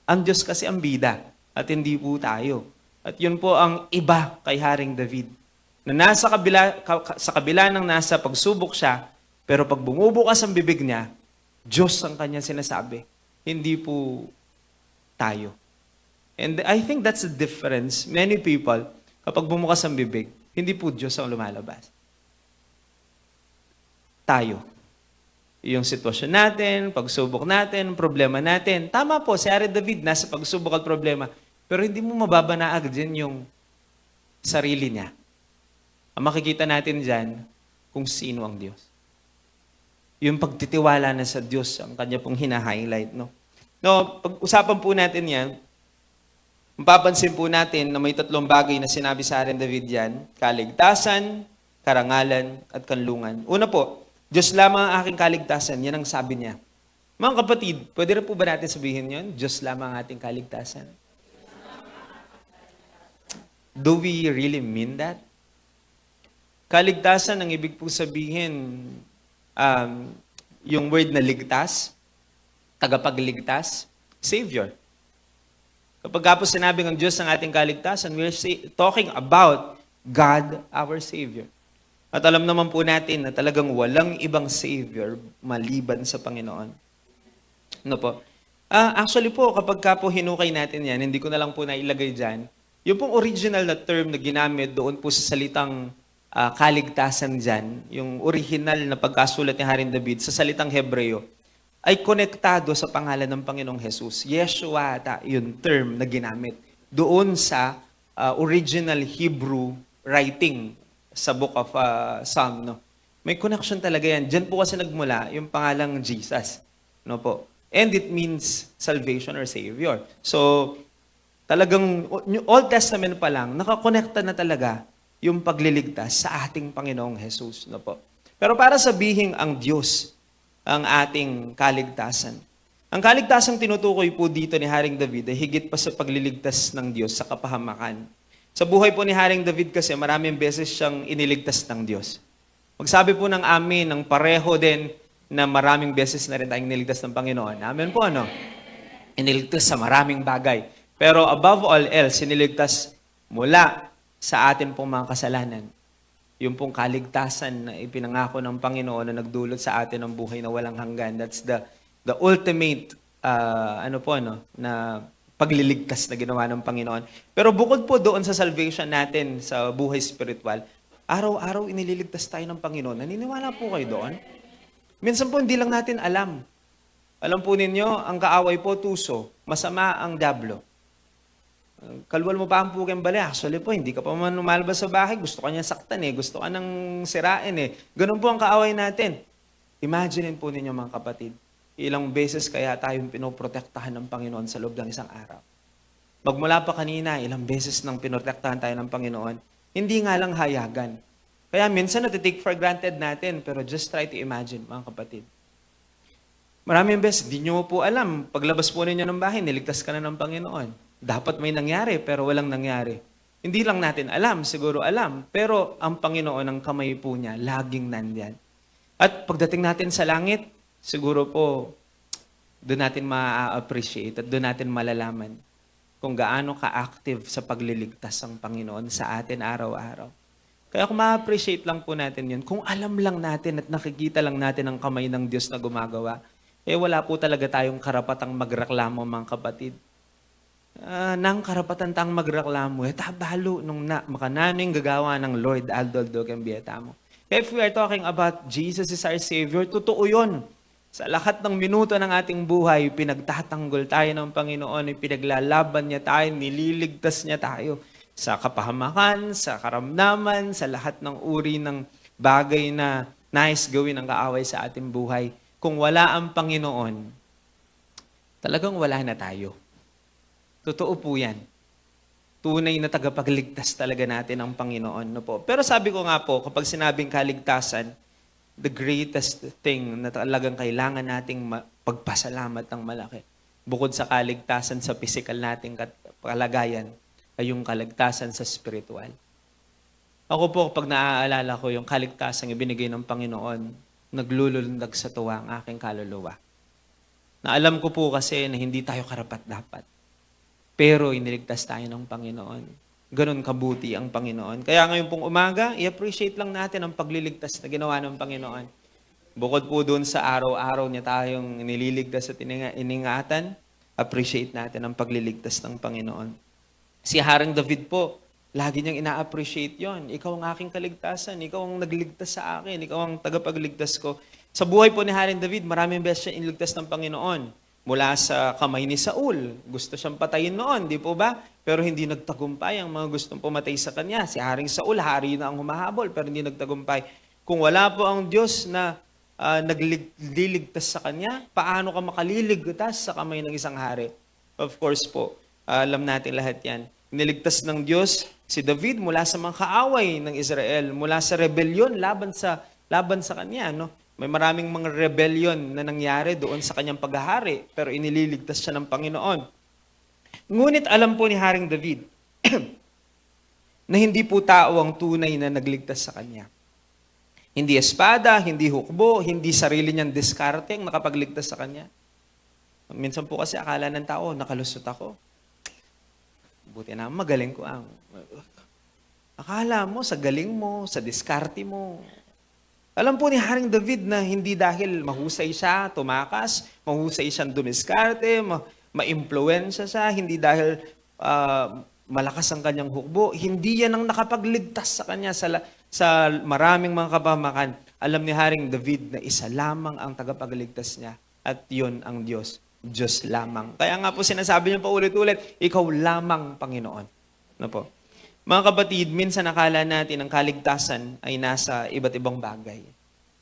Ang Diyos kasi ang bida, at hindi po tayo. At yun po ang iba kay Haring David. Na sa kabila ng nasa pagsubok siya, pero pag bumubukas ang bibig niya, Diyos ang kanyang sinasabi. Hindi po tayo. And I think that's the difference. Many people, kapag bumukas ang bibig, hindi po Diyos ang lumalabas. Tayo. Yung sitwasyon natin, pagsubok natin, problema natin. Tama po, si Haring David nasa pagsubok at problema. Pero hindi mo mababanaag din yung sarili niya. Ang makikita natin dyan, kung sino ang Diyos. Yung pagtitiwala na sa Diyos, ang kanya pong hina-highlight. No, pag-usapan po natin yan, mapapansin po natin na may tatlong bagay na sinabi sa Haring David yan, kaligtasan, karangalan, at kanlungan. Una po, Diyos lamang ang aking kaligtasan, yan ang sabi niya. Mga kapatid, pwede rin po ba natin sabihin yon? Diyos lamang ang ating kaligtasan. Do we really mean that? Kaligtasan, ang ibig po sabihin, yung word na ligtas, tagapagligtas, Savior. Kapag po sinabi ng Diyos ang ating kaligtasan, we're talking about God, our Savior. At alam naman po natin na talagang walang ibang Savior maliban sa Panginoon. Ano po? Actually po, kapag po hinukay natin yan, hindi ko na lang po nailagay dyan, yung pong original na term na ginamit doon po sa salitang kaligtasan dyan, yung original na pagkasulat ni Haring David sa salitang Hebreo, ay konektado sa pangalan ng Panginoong Jesus. Yeshua, yung term na ginamit doon sa original Hebrew writing sa book of Psalm. No? May connection talaga yan. Diyan po kasi nagmula yung pangalang Jesus. No po? And it means salvation or Savior. So, talagang Old Testament pa lang, nakakonekta na talaga yung pagliligtas sa ating Panginoong Jesus. No po? Pero para sabihin ang Diyos ang ating kaligtasan. Ang kaligtasang tinutukoy po dito ni Haring David ay higit pa sa pagliligtas ng Diyos sa kapahamakan. Sa buhay po ni Haring David kasi maraming beses siyang iniligtas ng Diyos. Magsabi po ng amin, ng pareho din na maraming beses na rin tayong iniligtas ng Panginoon. Amen po, ano? Iniligtas sa maraming bagay. Pero above all else, iniligtas mula sa atin pong mga kasalanan. Yung pong kaligtasan na ipinangako ng Panginoon na nagdulot sa atin ng buhay na walang hanggan. That's the ultimate, na pagliligtas na ginawa ng Panginoon. Pero bukod po doon sa salvation natin sa buhay spiritual, araw-araw inililigtas tayo ng Panginoon. Naniniwala po kayo doon? Minsan po hindi lang natin alam. Alam po ninyo, ang kaaway po tuso, masama ang diablo. Kalwal mo pa ang puking bali. Actually po, hindi ka pa man lumalabas sa bahay. Gusto ka niya saktan gusto ka nang sirain Ganun po ang kaaway natin. Imagine po ninyo mga kapatid, ilang beses kaya tayong pinoprotektahan ng Panginoon sa loob ng isang araw. Magmula pa kanina, ilang beses nang pinoprotektahan tayo ng Panginoon, hindi nga lang hayagan. Kaya minsan natitake for granted natin, pero just try to imagine, mga kapatid. Maraming beses, di nyo po alam, paglabas po ninyo ng bahay, niligtas ka na ng Panginoon. Dapat may nangyari, pero walang nangyari. Hindi lang natin alam, siguro alam, pero ang Panginoon, ang kamay po niya, laging nandyan. At pagdating natin sa langit, siguro po, doon natin ma-appreciate at doon natin malalaman kung gaano ka-active sa pagliligtas ang Panginoon sa atin araw-araw. Kaya kung ma-appreciate lang po natin yun, kung alam lang natin at nakikita lang natin ang kamay ng Diyos na gumagawa, wala po talaga tayong karapatang magreklamo, mga kapatid. Nang karapatan tang magreklamo, tabalo nung makananing gagawa ng Lord Aldoldo Cambieta mo. If we are talking about Jesus is our Savior, totoo yun. Sa lahat ng minuto ng ating buhay, pinagtatanggol tayo ng Panginoon, pinaglalaban niya tayo, nililigtas niya tayo sa kapahamakan, sa karamdaman, sa lahat ng uri ng bagay na nais gawin ng kaaway sa ating buhay. Kung wala ang Panginoon, talagang wala na tayo. Totoo po yan. Tunay na tagapagligtas talaga natin ang Panginoon. No po? Pero sabi ko nga po, kapag sinabing kaligtasan, the greatest thing na talagang kailangan nating pagpasalamat ng malaki. Bukod sa kaligtasan sa physical nating kalagayan, ay yung kaligtasan sa spiritual. Ako po, pag naaalala ko yung kaligtasan ibinigay ng Panginoon, naglulundag sa tuwa ang aking kaluluwa. Na alam ko po kasi na hindi tayo karapat-dapat. Pero iniligtas tayo ng Panginoon. Ganon kabuti ang Panginoon. Kaya ngayon pong umaga, i-appreciate lang natin ang pagliligtas na ginawa ng Panginoon. Bukod po doon sa araw-araw niya tayong nililigtas at iningatan, appreciate natin ang pagliligtas ng Panginoon. Si Haring David po, lagi niyang ina-appreciate yon. Ikaw ang aking kaligtasan. Ikaw ang nagligtas sa akin. Ikaw ang tagapagligtas ko. Sa buhay po ni Haring David, maraming beses siya iniligtas ng Panginoon. Mula sa kamay ni Saul. Gusto siyang patayin noon, di po ba? Pero hindi nagtagumpay ang mga gustong pumatay sa kanya. Si Haring Saul, hari na ang humahabol, pero hindi nagtagumpay. Kung wala po ang Diyos na nagliligtas sa kanya, paano ka makaliligtas sa kamay ng isang hari? Of course po, alam natin lahat yan. Niligtas ng Diyos si David mula sa mga kaaway ng Israel, mula sa rebellion laban sa kanya, no? May maraming mga rebellion na nangyari doon sa kanyang paghahari, pero inililigtas siya ng Panginoon. Ngunit alam po ni Haring David na hindi po tao ang tunay na nagligtas sa kanya. Hindi espada, hindi hukbo, hindi sarili niyang diskarte ang nakapagligtas sa kanya. Minsan po kasi akala ng tao, nakalusot ako. Buti na, magaling ko ang. Akala mo, sa galing mo, sa diskarte mo. Alam po ni Haring David na hindi dahil mahusay siya, tumakas, mahusay siyang dumiskarte, ma-impluensya siya, hindi dahil malakas ang kanyang hukbo, hindi yan ang nakapagligtas sa kanya sa maraming mga kapahamakan. Alam ni Haring David na isa lamang ang tagapagligtas niya at yun ang Diyos. Diyos lamang. Kaya nga po sinasabi niya pa ulit-ulit, ikaw lamang Panginoon. Ano po? Mga kapatid, minsan nakala natin ang kaligtasan ay nasa iba't ibang bagay.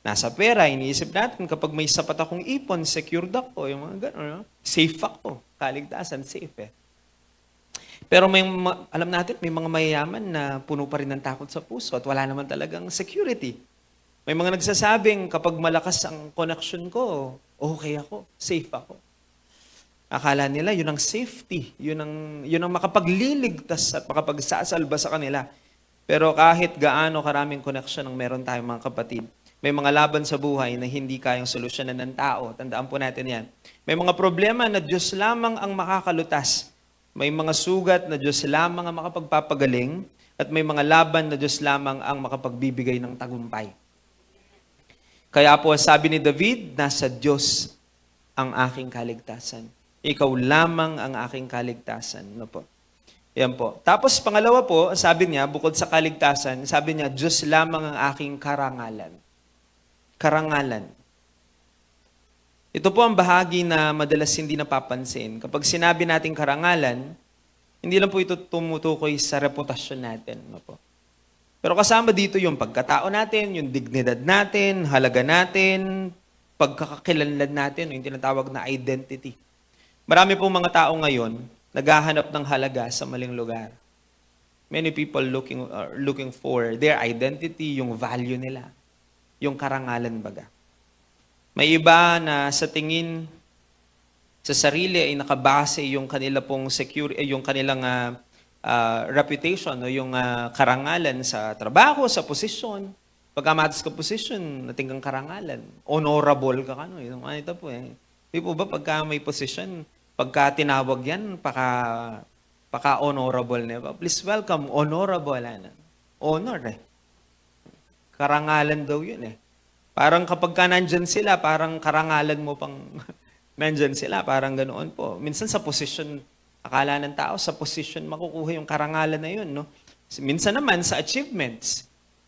Nasa pera, iniisip natin kapag may sapat akong ipon, secured ako, yung mga gano'n, no? Safe ako. Kaligtasan, safe eh. Pero alam natin, may mga mayayaman na puno pa rin ng takot sa puso at wala naman talagang security. May mga nagsasabing kapag malakas ang connection ko, okay ako, safe ako. Akala nila yun ang safety, yun ang makapagliligtas at makapagsasalba sa kanila. Pero kahit gaano karaming connection ang meron tayong mga kapatid, may mga laban sa buhay na hindi kayang solusyonan ng tao. Tandaan po natin yan. May mga problema na Diyos lamang ang makakalutas. May mga sugat na Diyos lamang ang makapagpapagaling at may mga laban na Diyos lamang ang makapagbibigay ng tagumpay. Kaya po sabi ni David, nasa Diyos ang aking kaligtasan. Ikaw lamang ang aking kaligtasan. No po? Yan po. Tapos pangalawa po, sabi niya, bukod sa kaligtasan, sabi niya, Diyos lamang ang aking karangalan. Karangalan. Ito po ang bahagi na madalas hindi napapansin. Kapag sinabi natin karangalan, hindi lang po ito tumutukoy sa reputasyon natin. No po? Pero kasama dito yung pagkatao natin, yung dignidad natin, halaga natin, pagkakakilanlan natin, yung tinatawag na identity. Marami pong mga tao ngayon naghahanap ng halaga sa maling lugar. Many people looking for their identity, yung value nila, yung karangalan baga. May iba na sa tingin sa sarili ay nakabase yung kanila pong yung kanilang reputation o yung karangalan sa trabaho, sa posisyon. Pagkamatas ka posisyon, nating kang karangalan. Honorable ka kano. Ito po eh. Di po ba pagka may posisyon, pagka tinawag yan, paka-honorable na. Please welcome, honorable. Honor eh. Karangalan daw yun eh. Parang kapag ka nandyan sila, parang karangalan mo pang nandyan sila. Parang ganoon po. Minsan sa posisyon, akala ng tao, sa posisyon makukuha yung karangalan na yun. No? Minsan naman sa achievements.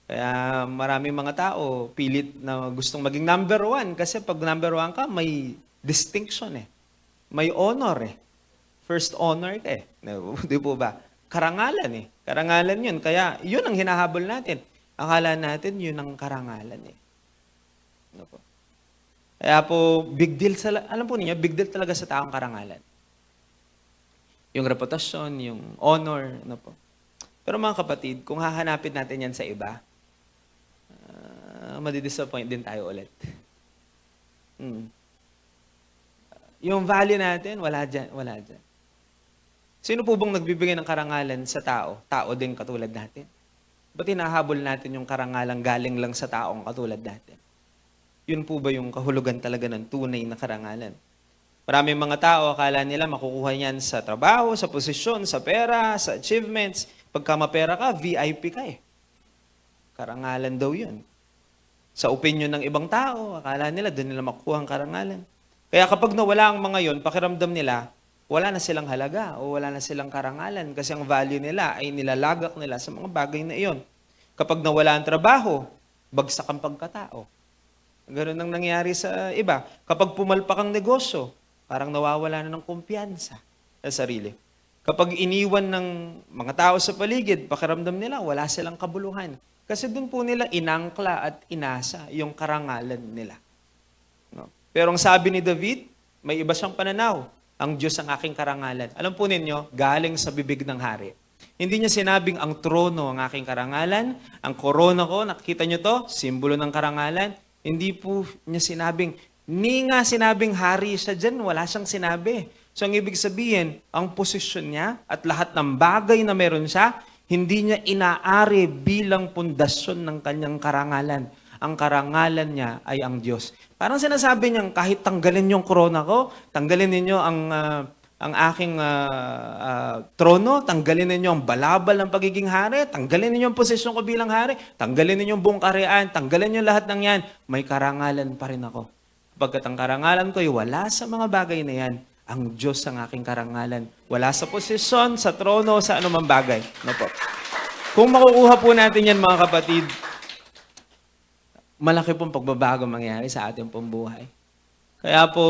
Kaya maraming mga tao pilit na gustong maging number one. Kasi pag number one ka, may distinction eh. May honor eh. First honor ka eh. Di po ba? Karangalan eh. Karangalan yun. Kaya yun ang hinahabol natin. Akala natin yun ang karangalan eh. Ano po? Kaya po, big deal alam po niyo, big deal talaga sa taong karangalan. Yung reputasyon, yung honor, ano po. Pero mga kapatid, kung hahanapin natin yan sa iba, madidisappoint din tayo ulit. Yung value natin, wala dyan, wala dyan. Sino po bang nagbibigay ng karangalan sa tao? Tao din katulad natin. Ba't hinahabol natin yung karangalan galing lang sa taong katulad natin? Yun po ba yung kahulugan talaga ng tunay na karangalan? Maraming mga tao, akala nila makukuha niyan sa trabaho, sa posisyon, sa pera, sa achievements. Pagka mapera ka, VIP ka eh. Karangalan daw yun. Sa opinion ng ibang tao, akala nila doon nila makukuha ang karangalan. Kaya kapag nawala ang mga yon, pakiramdam nila, wala na silang halaga o wala na silang karangalan kasi ang value nila ay nilalagak nila sa mga bagay na iyon. Kapag nawala ang trabaho, bagsak ang pagkatao. Ganun ang nangyari sa iba. Kapag pumalpak ang negosyo, parang nawawala na ng kumpiyansa sa sarili. Kapag iniwan ng mga tao sa paligid, pakiramdam nila, wala silang kabuluhan. Kasi doon po nila inangkla at inasa yung karangalan nila. No? Pero ang sabi ni David, may iba siyang pananaw. Ang Diyos ang aking karangalan. Alam po ninyo, galing sa bibig ng hari. Hindi niya sinabing ang trono ang aking karangalan, ang korona ko, nakikita niyo to, simbolo ng karangalan. Hindi po niya sinabing, nga sinabing hari siya dyan, wala siyang sinabi. So ang ibig sabihin, ang posisyon niya at lahat ng bagay na meron siya, hindi niya inaari bilang pundasyon ng kanyang karangalan. Ang karangalan niya ay ang Diyos. Parang sinasabi niya, kahit tanggalin yung korona ko, tanggalin ninyo ang aking trono, tanggalin ninyo ang balabal ng pagiging hari, tanggalin ninyo ang posisyon ko bilang hari, tanggalin ninyo ang buong kaharian, tanggalin niyo lahat ng yan, may karangalan pa rin ako. Pagkat ang karangalan ko ay wala sa mga bagay na yan, ang Diyos ang aking karangalan. Wala sa posisyon, sa trono, sa anumang bagay. No po. Kung makukuha po natin yan mga kapatid, malaki pong pagbabago mangyari sa ating pong buhay. Kaya po,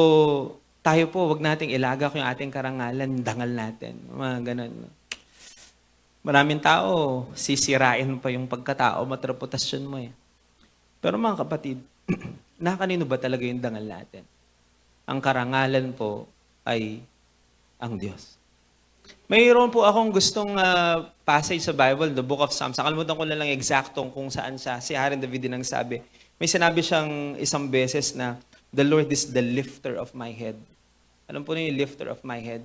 tayo po, wag nating ilagak yung ating karangalan, dangal natin. Mga ganun. Maraming tao, sisirain pa yung pagkatao, reputasyon mo eh. Pero mga kapatid, nakanino ba talaga yung dangal natin? Ang karangalan po ay ang Diyos. Mayroon po akong gustong passage sa Bible, the Book of Psalms. Nakalimutan ko na lang eksaktong kung saan siya. Si Haring David din ang sabi. May sinabi siyang isang beses na, the Lord is the lifter of my head. Alam po niyo yung lifter of my head?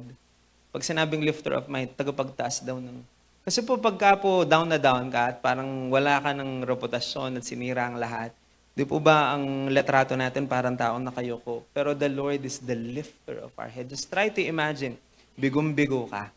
Pag sinabing lifter of my head, tagapagtaas daw ng... Kasi po pagka po down na down ka at parang wala ka ng reputasyon at sinira ang lahat, di po ba ang letrato natin parang taong nakayoko? Pero the Lord is the lifter of our head. Just try to imagine, bigong-bigo ka.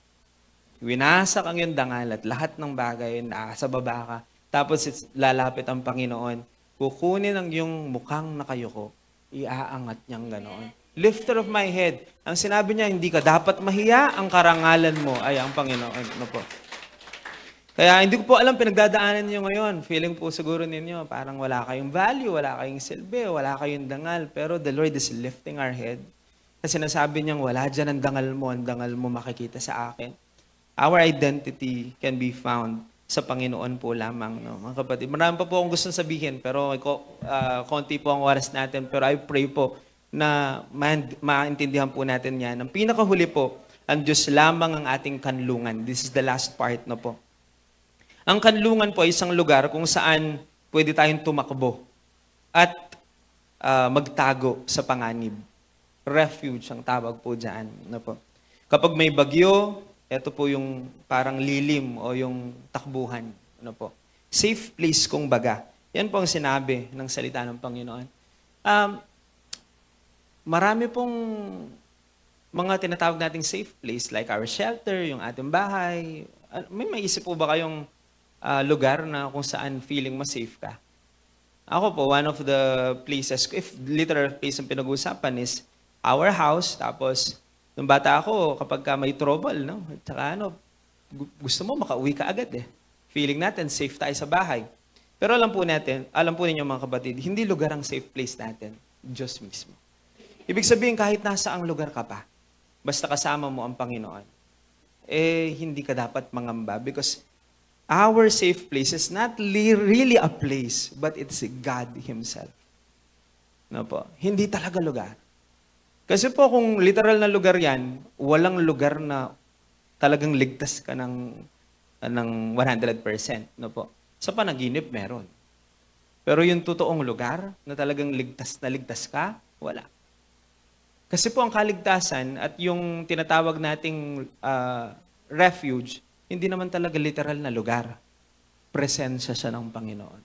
Winasak ang iyong dangal at lahat ng bagay, nasa baba ka. Tapos lalapit ang Panginoon, kukunin ang iyong mukhang nakayoko, iaangat niyang ganoon. Lifter of my head. Ang sinabi niya, hindi ka dapat mahiya, ang karangalan mo ay ang Panginoon. Ano po? Kaya hindi ko po alam pinagdadaanan niyo ngayon. Feeling po siguro ninyo, parang wala kayong value, wala kayong silbi, wala kayong dangal. Pero the Lord is lifting our head. Kasi sinasabi niyang, wala dyan ang dangal mo makikita sa akin. Our identity can be found sa Panginoon po lamang, no? Mga kapatid. Marami pa po akong gustong sabihin, pero konti po ang oras natin. Pero I pray po na maintindihan po natin yan. Ang pinakahuli po, ang Diyos lamang ang ating kanlungan. This is the last part na po. Ang kanlungan po ay isang lugar kung saan pwede tayong tumakbo at magtago sa panganib. Refuge ang tawag po dyan. Ano po? Kapag may bagyo, ito po yung parang lilim o yung takbuhan. Ano po? Safe place kung baga. Yan po ang sinabi ng salita ng Panginoon. Marami pong mga tinatawag nating safe place like our shelter, yung ating bahay. May maisip po ba kayong lugar na kung saan feeling mo safe ka? Ako po, one of the places, if literal place ang pinag-uusapan is our house. Tapos, nung bata ako, kapag ka may trouble, no? Tsaka gusto mo makauwi ka agad eh. Feeling natin, safe tayo sa bahay. Pero alam po ninyo mga kapatid, hindi lugar ang safe place natin. Diyos mismo. Ibig sabihin, kahit nasa ang lugar ka pa, basta kasama mo ang Panginoon, hindi ka dapat mangamba because our safe place is not really a place, but it's God Himself. No po? Hindi talaga lugar. Kasi po kung literal na lugar yan, walang lugar na talagang ligtas ka ng 100%. No po? Sa panaginip, meron. Pero yung totoong lugar na talagang ligtas ka, wala. Kasi po ang kaligtasan at yung tinatawag nating refuge, hindi naman talaga literal na lugar. Presensya siya ng Panginoon.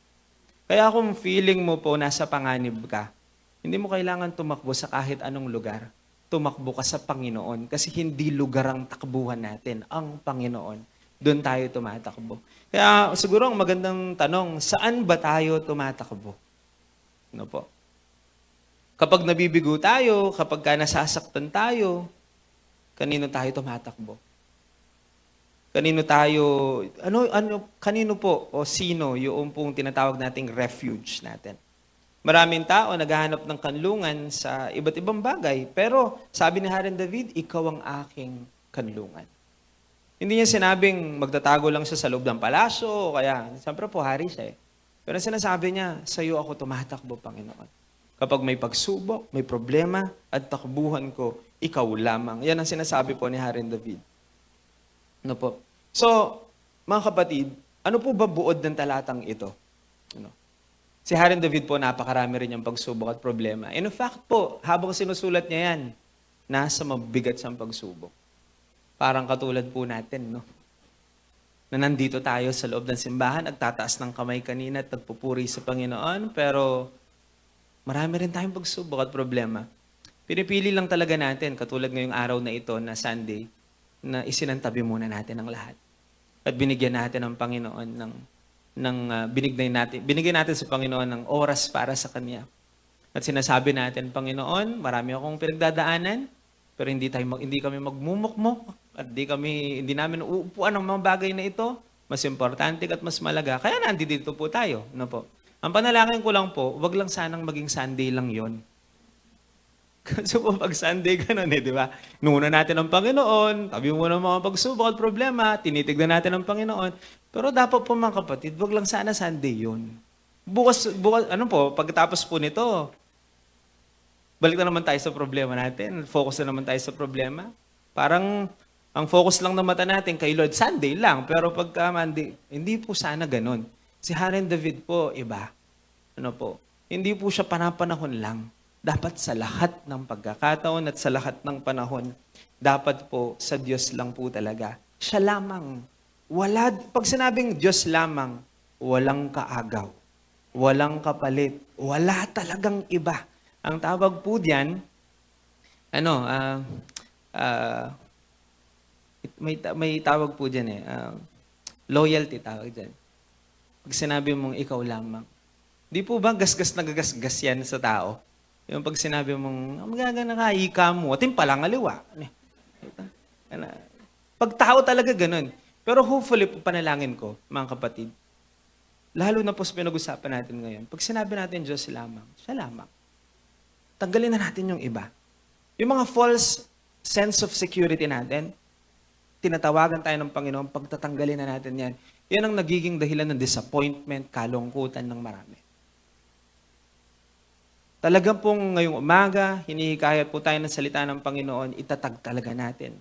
Kaya kung feeling mo po nasa panganib ka, hindi mo kailangan tumakbo sa kahit anong lugar. Tumakbo ka sa Panginoon kasi hindi lugar ang takbuhan natin, ang Panginoon. Doon tayo tumatakbo. Kaya siguro ang magandang tanong, saan ba tayo tumatakbo? Ano po? Kapag nabibigo tayo, kapag nasasaktan tayo, kanino tayo tumatakbo? Kanino po o sino yung pong tinatawag nating refuge natin? Maraming tao naghahanap ng kanlungan sa iba't ibang bagay, pero sabi ni Haring David, ikaw ang aking kanlungan. Hindi niya sinabing magtatago lang siya sa loob ng palasyo, kaya siyempre po hari siya eh. Pero sinasabi niya, sa iyo ako tumatakbo, Panginoon. Kapag may pagsubok, may problema, at takbuhan ko, ikaw lamang. Yan ang sinasabi po ni Haring David. Ano po? So, mga kapatid, ano po ba buod ng talatang ito? Ano? Si Haring David po, napakarami rin yung pagsubok at problema. In fact po, habang sinusulat niya yan, nasa mabigat siyang pagsubok. Parang katulad po natin, no? Na nandito tayo sa loob ng simbahan, nagtataas ng kamay kanina at nagpupuri sa Panginoon, pero marami rin tayong pagsubok at problema. Pinipili lang talaga natin, katulad ngayong araw na ito, na Sunday, na isinantabi muna natin ang lahat. At binigyan natin ng Panginoon binigyan natin sa Panginoon ng oras para sa Kanya. At sinasabi natin, Panginoon, marami akong pinagdadaanan, pero hindi kami magmumukmok at hindi namin uupuan ng mga bagay na ito. Mas importante at mas malaga. Kaya nandito po tayo. No po? Ang panalangin ko lang po, wag lang sanang maging Sunday lang yon. Kasi po pag Sunday ganun di ba? Nuna natin ang Panginoon, tabi mo ng mga pagsubok at problema, tinitignan natin ang Panginoon. Pero dapat po mga kapatid, wag lang sana Sunday yon. Bukas, pagkatapos po nito, balik na naman tayo sa problema natin. Focus na naman tayo sa problema. Parang ang focus lang ng mata natin kay Lord, Sunday lang. Pero pagka Monday, hindi po sana ganun. Si Haring David po, iba. Hindi po siya panapanahon lang. Dapat sa lahat ng pagkakataon at sa lahat ng panahon, dapat po sa Diyos lang po talaga. Siya lamang. Pag sinabing Diyos lamang, walang kaagaw, walang kapalit, wala talagang iba. Ang tawag po diyan, may tawag po diyan loyalty tawag diyan. Pag sinabi mong ikaw lamang, di po ba gasgas na gagasgas yan sa tao? Yung pag sinabi mong, magagana ka, ika mo, atin palang aliwa. Pag tao talaga ganun. Pero hopefully, panalangin ko, mga kapatid, lalo na po sa pinag-usapan natin ngayon, pag sinabi natin Diyos lamang, siya lamang. Tanggalin na natin yung iba. Yung mga false sense of security natin, tinatawagan tayo ng Panginoon, pagtatanggalin na natin yan. Yan ang nagiging dahilan ng disappointment, kalungkutan ng marami. Talagang pong ngayong umaga, hinihikayat po tayo ng salita ng Panginoon, itatag talaga natin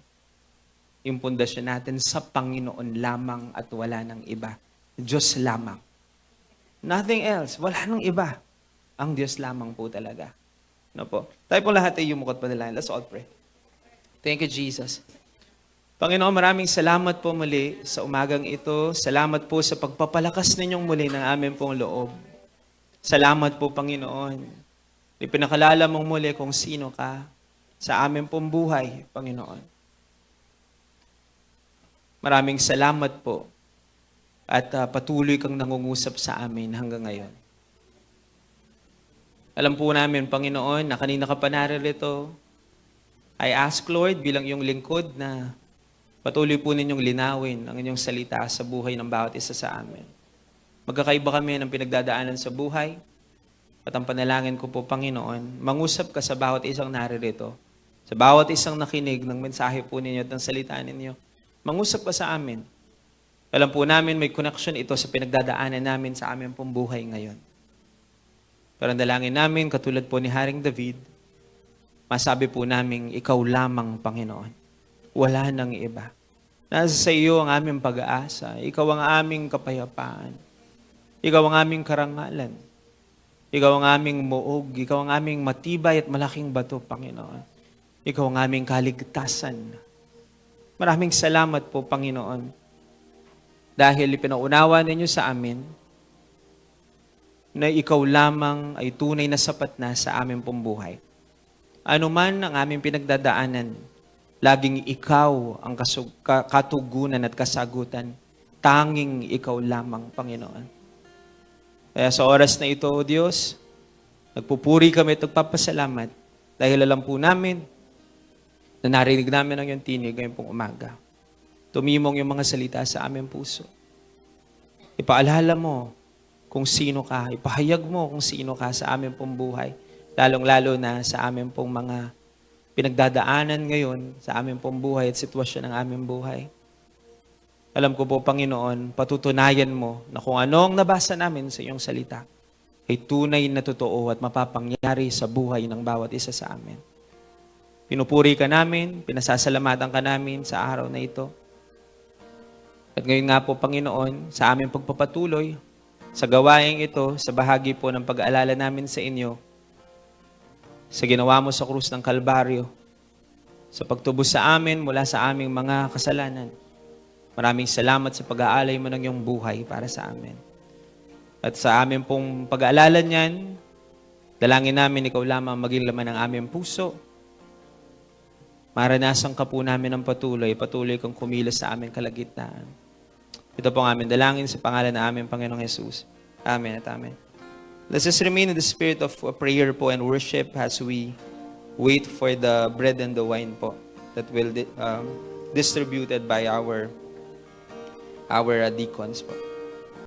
yung pundasyon natin sa Panginoon lamang at wala ng iba. Diyos lamang. Nothing else. Wala nang iba. Ang Diyos lamang po talaga. No po? Tayo po lahat ay yumukot pa nila. Let's all pray. Thank you, Jesus. Panginoon, maraming salamat po muli sa umagang ito. Salamat po sa pagpapalakas ninyong muli ng aming pong loob. Salamat po, Panginoon. Ipinakalala mong muli kung sino ka sa aming pong buhay, Panginoon. Maraming salamat po at patuloy kang nangungusap sa amin hanggang ngayon. Alam po namin, Panginoon, na kanina ka pa naririto. I ask, Lord, bilang yung lingkod na patuloy po ninyong linawin ang inyong salita sa buhay ng bawat isa sa amin. Magkakaiba kami ng pinagdadaanan sa buhay. At ang panalangin ko po, Panginoon, mangusap ka sa bawat isang naririto. Sa bawat isang nakinig ng mensahe po ninyo at ng salita ninyo. Mangusap ka sa amin. Alam po namin may connection ito sa pinagdadaanan namin sa aming pong buhay ngayon. Pero ang dalangin namin, katulad po ni Haring David, masabi po namin, ikaw lamang, Panginoon. Wala nang iba. Nasa sa iyo ang aming pag-aasa. Ikaw ang aming kapayapaan. Ikaw ang aming karangalan. Ikaw ang aming muog. Ikaw ang aming matibay at malaking bato, Panginoon. Ikaw ang aming kaligtasan. Maraming salamat po, Panginoon. Dahil ipinaunawa ninyo sa amin na ikaw lamang ay tunay na sapat na sa aming pong buhay. Ano man ang aming pinagdadaanan, laging ikaw ang katugunan at kasagutan. Tanging ikaw lamang, Panginoon. Kaya sa oras na ito, O Diyos, nagpupuri kami at nagpapasalamat dahil alam po namin na narinig namin ang iyong tinig ngayong pong umaga. Tumimong yung mga salita sa aming puso. Ipaalala mo kung sino ka. Ipahayag mo kung sino ka sa aming pong buhay. Lalong-lalo na sa aming pong mga pinagdadaanan ngayon, sa aming pong buhay at sitwasyon ng aming buhay. Alam ko po, Panginoon, patutunayan mo na kung ano ang nabasa namin sa iyong salita ay tunay na totoo at mapapangyari sa buhay ng bawat isa sa amin. Pinupuri ka namin, pinasasalamatan ka namin sa araw na ito. At ngayon nga po, Panginoon, sa aming pagpapatuloy, sa gawaing ito, sa bahagi po ng pag-aalala namin sa inyo, sa ginawa mo sa krus ng Kalbaryo, sa pagtubos sa amin mula sa aming mga kasalanan. Maraming salamat sa pag-aalay mo ng iyong buhay para sa amin. At sa amin pong pag-aalala niyan, dalangin namin ikaw lamang maging laman ng aming puso. Maranasan ka po namin ng patuloy kang kumilos sa aming kalagitnaan. Ito po ang aming dalangin sa pangalan ng aming Panginoong Jesus. Amen at amen. Let's just remain in the spirit of prayer po and worship as we wait for the bread and the wine po that will distributed by our deacons po.